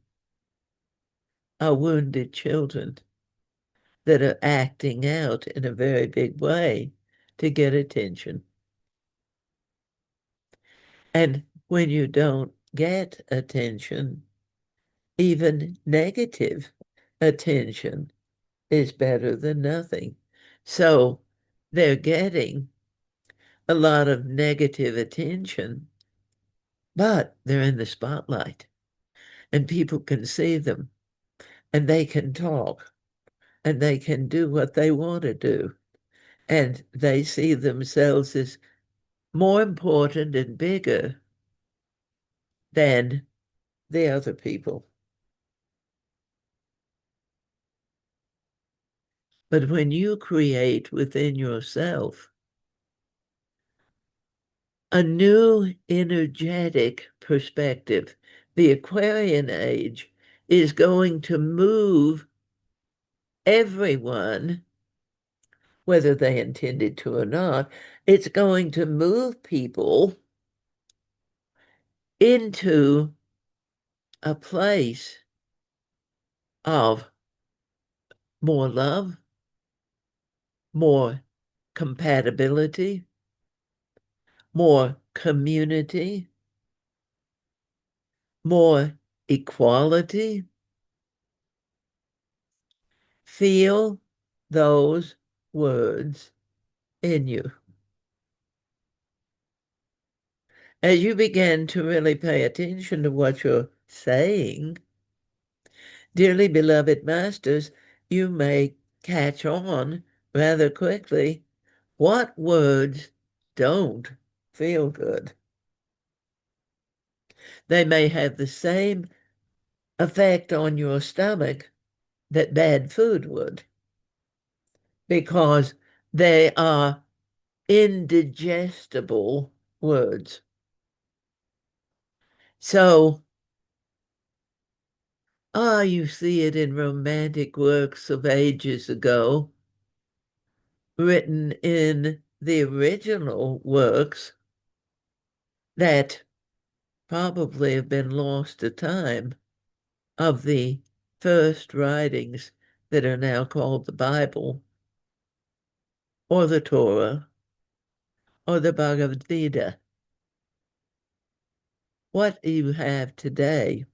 are wounded children that are acting out in a very big way to get attention. And when you don't get attention, even negative attention is better than nothing. So they're getting a lot of negative attention, but they're in the spotlight and people can see them and they can talk and they can do what they want to do. And they see themselves as more important and bigger than the other people. But when you create within yourself a new energetic perspective, the Aquarian age is going to move everyone, whether they intended to or not. It's going to move people into a place of more love, more compatibility, more community, more equality. Feel those words in you. As you begin to really pay attention to what you're saying, dearly beloved masters, you may catch on rather quickly what words don't feel good. They may have the same effect on your stomach that bad food would, because they are indigestible words. So, you see it in romantic works of ages ago, written in the original works that probably have been lost to time, of the first writings that are now called the Bible, or the Torah, or the Bhagavad Gita. What you have today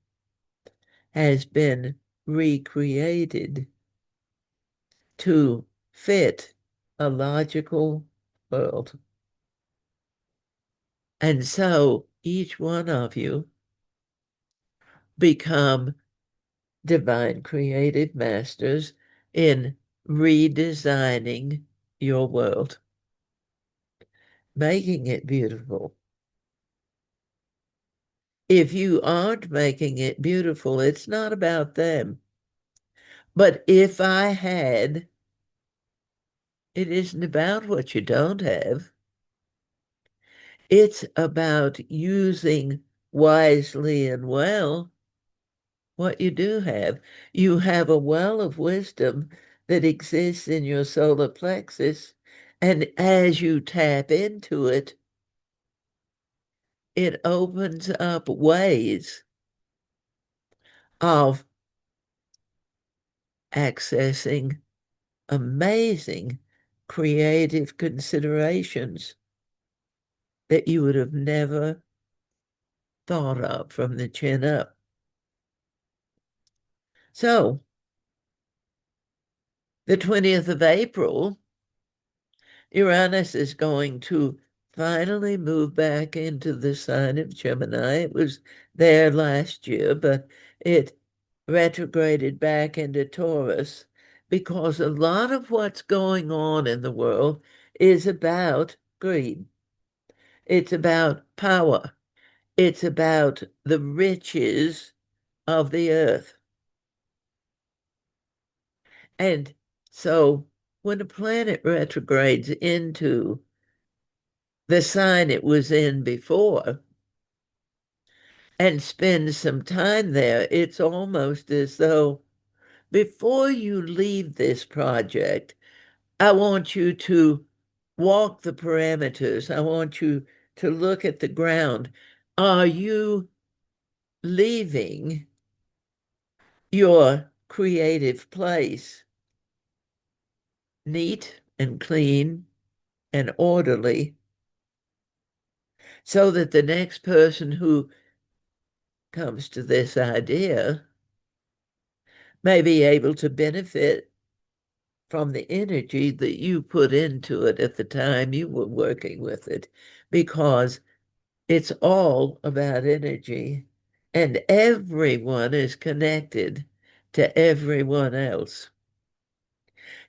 has been recreated to fit a logical world. And so each one of you become divine creative masters in redesigning your world, making it beautiful. If you aren't making it beautiful, it's not about them. But if I had, it isn't about what you don't have. It's about using wisely and well what you do have. You have a well of wisdom that exists in your solar plexus, and as you tap into it, it opens up ways of accessing amazing creative considerations that you would have never thought of from the chin up. So, the 20th of April, Uranus is going to finally move back into the sign of Gemini. It was there last year, but it retrograded back into Taurus. because a lot of what's going on in the world is about greed. It's about power. It's about the riches of the earth. And so when a planet retrogrades into the sign it was in before and spends some time there, it's almost as though before you leave this project, I want you to walk the parameters. I want you to look at the ground. Are you leaving your creative place neat and clean and orderly so that the next person who comes to this idea may be able to benefit from the energy that you put into it at the time you were working with it, because it's all about energy and everyone is connected to everyone else.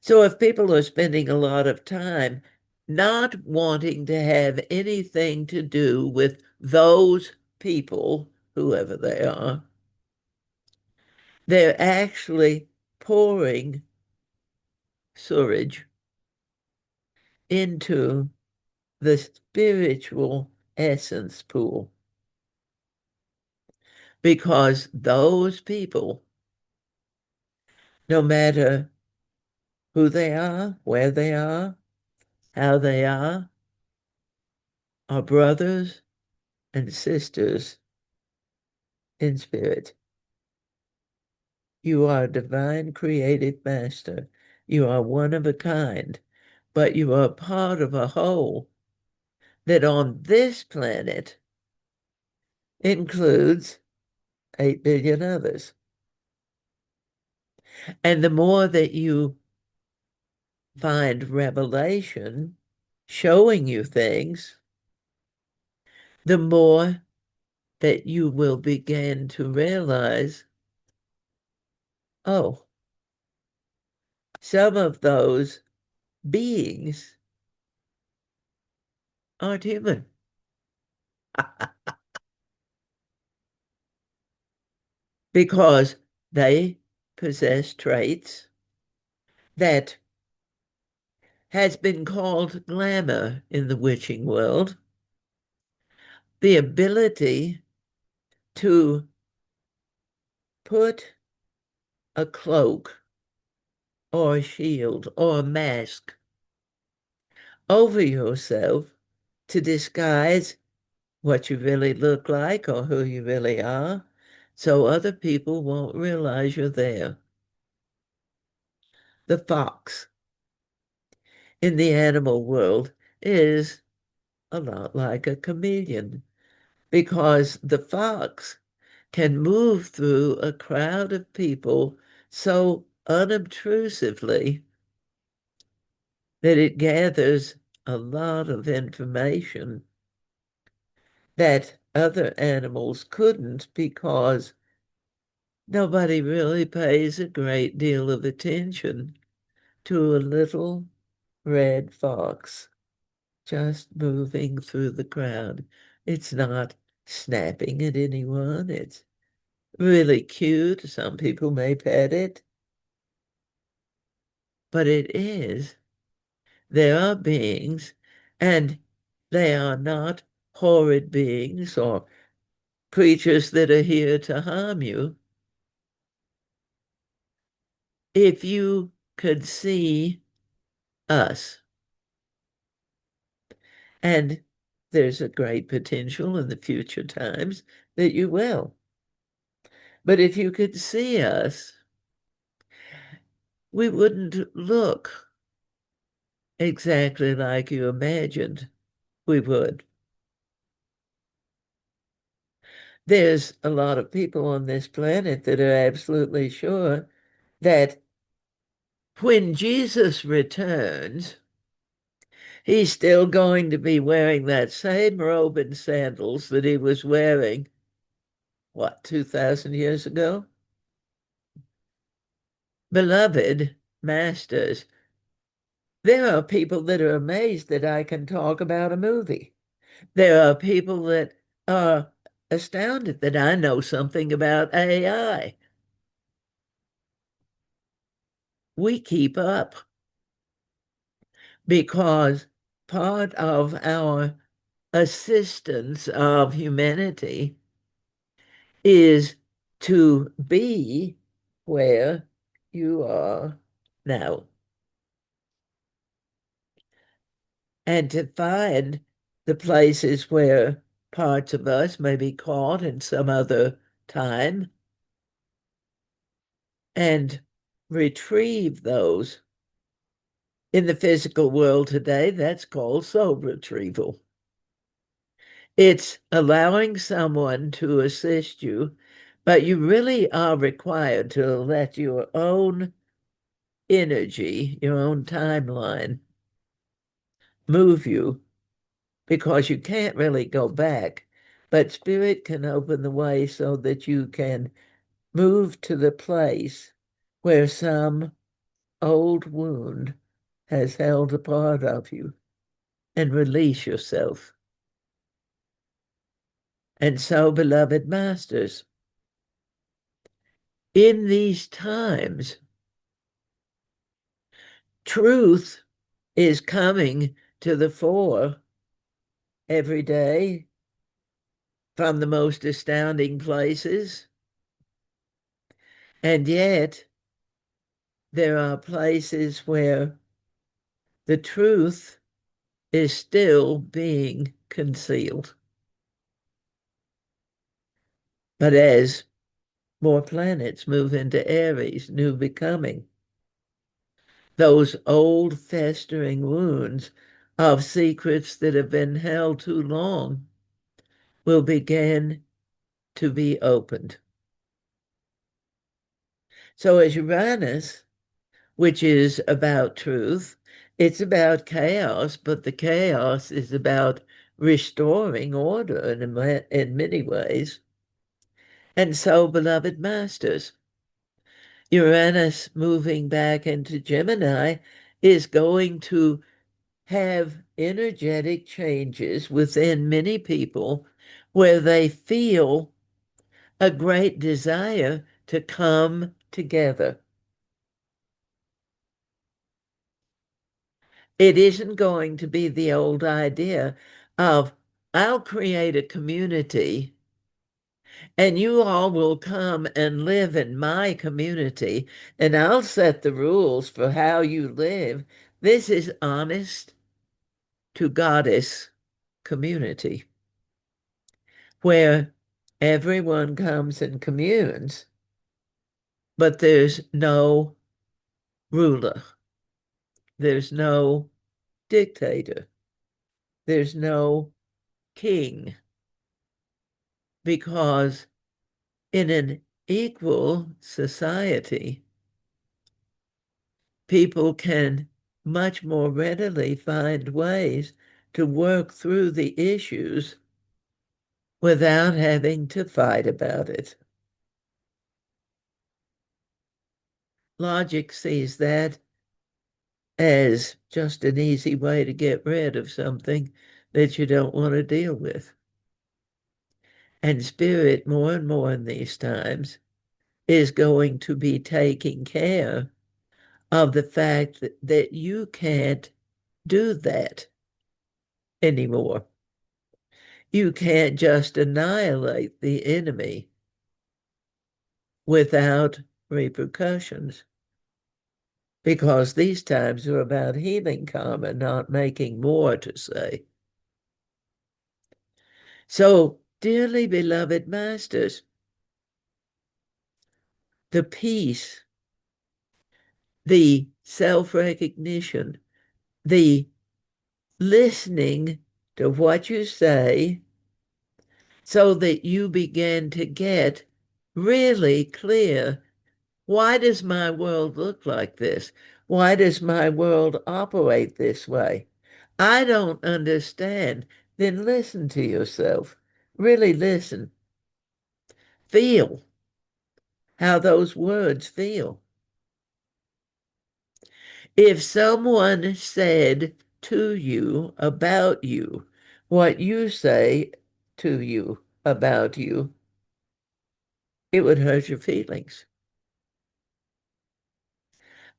So if people are spending a lot of time not wanting to have anything to do with those people, whoever they are, they're actually pouring sewage into the spiritual essence pool, because those people, no matter who they are, where they are, how they are brothers and sisters in spirit. You are a divine creative master. You are one of a kind, but you are part of a whole that on this planet includes 8 billion others. And the more that you find revelation showing you things, the more that you will begin to realize, oh, some of those beings aren't human. Because they possess traits that has been called glamour in the witching world, the ability to put a cloak or a shield or a mask over yourself to disguise what you really look like or who you really are, so other people won't realize you're there. The fox in the animal world is a lot like a chameleon, because the fox can move through a crowd of people so unobtrusively that it gathers a lot of information that other animals couldn't, because nobody really pays a great deal of attention to a little red fox just moving through the crowd. It's not snapping at anyone. It's really cute. Some people may pet it, but it is. There are beings, and they are not horrid beings or creatures that are here to harm you. If you could see us, and there's a great potential in the future times that you will. But if you could see us, we wouldn't look exactly like you imagined we would. There's a lot of people on this planet that are absolutely sure that when Jesus returns, he's still going to be wearing that same robe and sandals that he was wearing, what, 2,000 years ago? Beloved, masters, there are people that are amazed that I can talk about a movie. There are people that are astounded that I know something about AI. We keep up because part of our assistance of humanity is to be where you are now and to find the places where parts of us may be caught in some other time and retrieve those. In the physical world today, that's called soul retrieval. It's allowing someone to assist you, but you really are required to let your own energy, your own timeline, move you because you can't really go back. But spirit can open the way so that you can move to the place where some old wound has held a part of you and release yourself. And so, beloved masters, in these times, truth is coming to the fore every day from the most astounding places. And yet, there are places where the truth is still being concealed. But as more planets move into Aries, new becoming, those old festering wounds of secrets that have been held too long will begin to be opened. So as Uranus, which is about truth, it's about chaos, but the chaos is about restoring order in many ways. And so, beloved masters, Uranus moving back into Gemini is going to have energetic changes within many people where they feel a great desire to come together. It isn't going to be the old idea of, I'll create a community and you all will come and live in my community and I'll set the rules for how you live. This is honest to goddess community where everyone comes and communes, but there's no ruler. There's no dictator. There's no king, because in an equal society, people can much more readily find ways to work through the issues without having to fight about it. Logic sees that as just an easy way to get rid of something that you don't want to deal with. And spirit, more and more in these times, is going to be taking care of the fact that you can't do that anymore. You can't just annihilate the enemy without repercussions, because these times are about healing karma, not making more to say. So, dearly beloved masters, the peace, the self-recognition, the listening to what you say so that you begin to get really clear. Why does my world look like this? Why does my world operate this way? I don't understand. Then listen to yourself. Really listen. Feel how those words feel. If someone said to you about you what you say to you about you, it would hurt your feelings.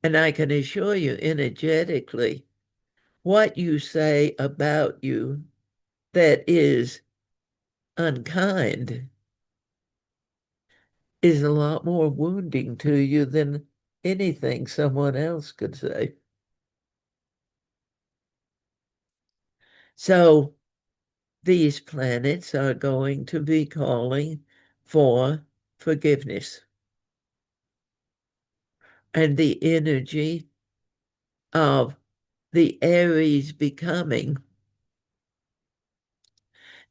And I can assure you energetically, what you say about you that is unkind is a lot more wounding to you than anything someone else could say. So these planets are going to be calling for forgiveness. And the energy of the Aries becoming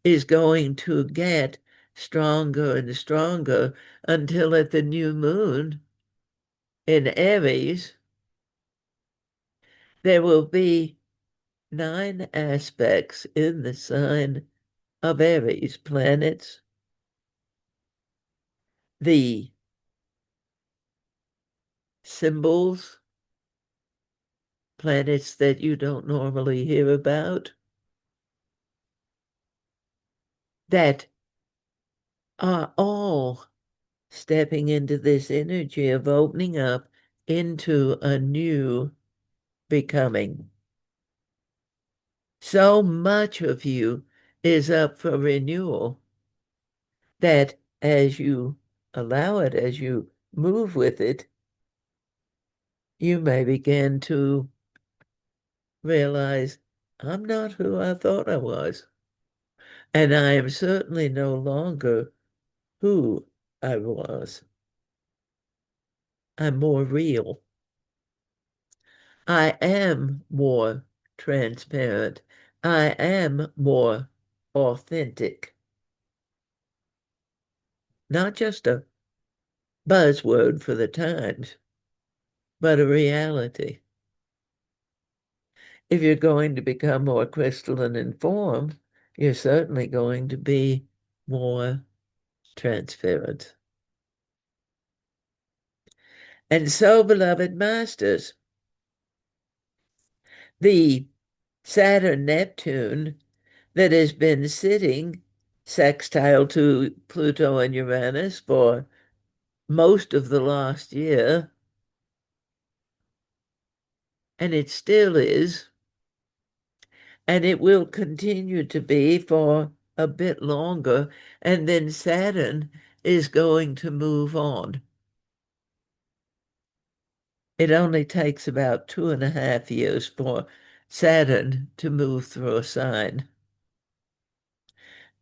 is going to get stronger and stronger until at the new moon in Aries, there will be 9 aspects in the sign of Aries planets. The symbols, planets that you don't normally hear about, that are all stepping into this energy of opening up into a new becoming. So much of you is up for renewal that as you allow it, as you move with it, you may begin to realize, I'm not who I thought I was. And I am certainly no longer who I was. I'm more real. I am more transparent. I am more authentic. Not just a buzzword for the times, but a reality. If you're going to become more crystalline in form, you're certainly going to be more transparent. And so, beloved masters, the Saturn-Neptune that has been sitting sextile to Pluto and Uranus for most of the last year, and it still is, and it will continue to be for a bit longer, and then Saturn is going to move on. It only takes about 2.5 years for Saturn to move through a sign,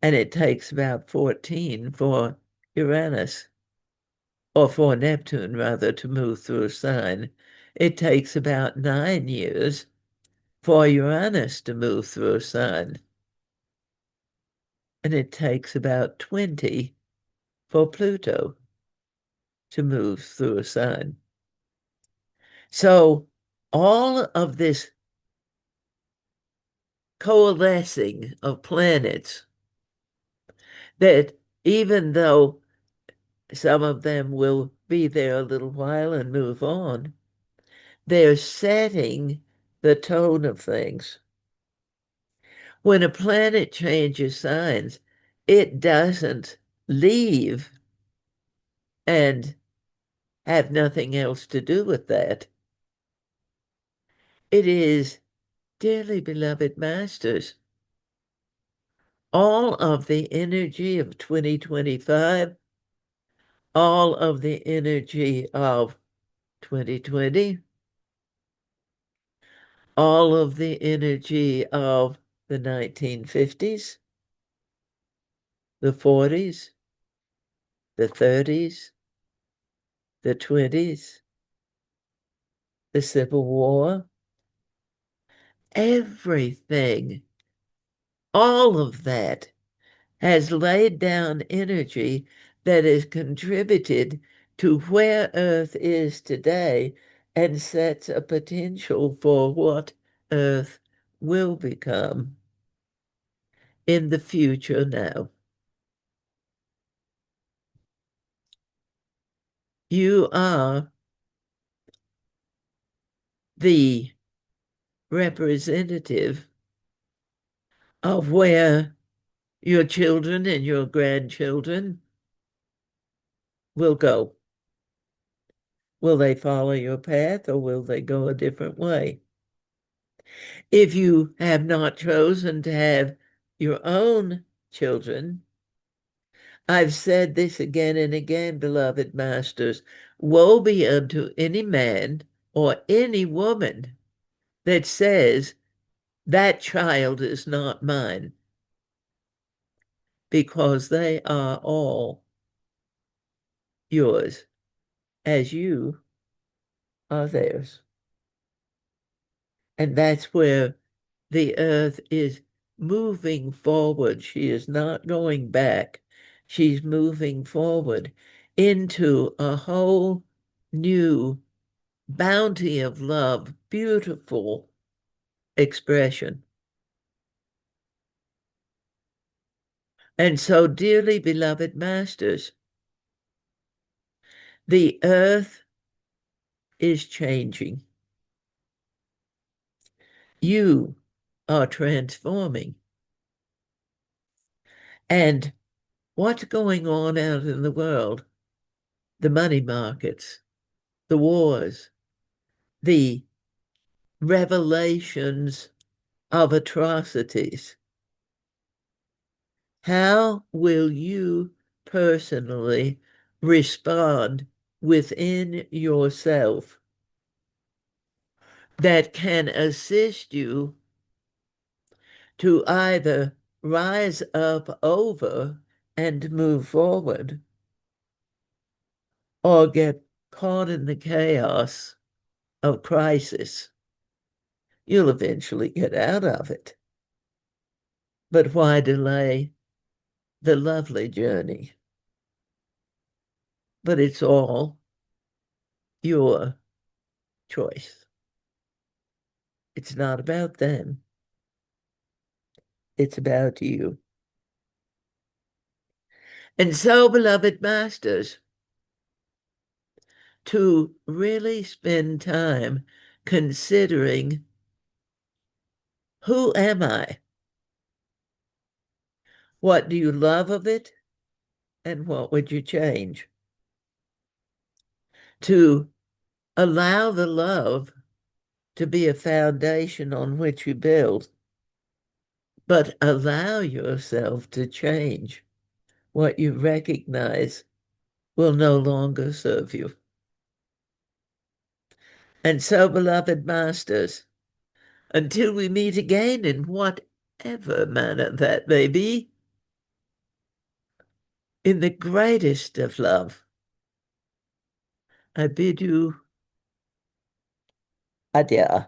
and it takes about 14 for Uranus, or for Neptune rather, to move through a sign. It takes about 9 years for Uranus to move through a sign, and it takes about 20 for Pluto to move through a sign. So all of this coalescing of planets, that even though some of them will be there a little while and move on, they're setting the tone of things. When a planet changes signs, it doesn't leave and have nothing else to do with that. It is, dearly beloved masters, all of the energy of 2025, all of the energy of 2020, all of the energy of the 1950s, the 40s, the 30s, the 20s, the Civil War, everything, all of that has laid down energy that has contributed to where Earth is today and sets a potential for what Earth will become in the future now. You are the representative of where your children and your grandchildren will go. Will they follow your path or will they go a different way? If you have not chosen to have your own children, I've said this again and again, beloved masters, woe be unto any man or any woman that says, that child is not mine, because they are all yours as you are theirs. And that's where the earth is moving forward. She is not going back. She's moving forward into a whole new bounty of love, beautiful expression. And so, dearly beloved masters, the earth is changing. You are transforming. And what's going on out in the world? The money markets, the wars, the revelations of atrocities. How will you personally respond within yourself that can assist you to either rise up over and move forward or get caught in the chaos of crisis? You'll eventually get out of it. But why delay the lovely journey? But it's all your choice. It's not about them. It's about you. And so, beloved masters, to really spend time considering, who am I? What do you love of it? And what would you change? To allow the love to be a foundation on which you build, but allow yourself to change what you recognize will no longer serve you. And so, beloved masters, until we meet again in whatever manner that may be, in the greatest of love, I bid you adieu.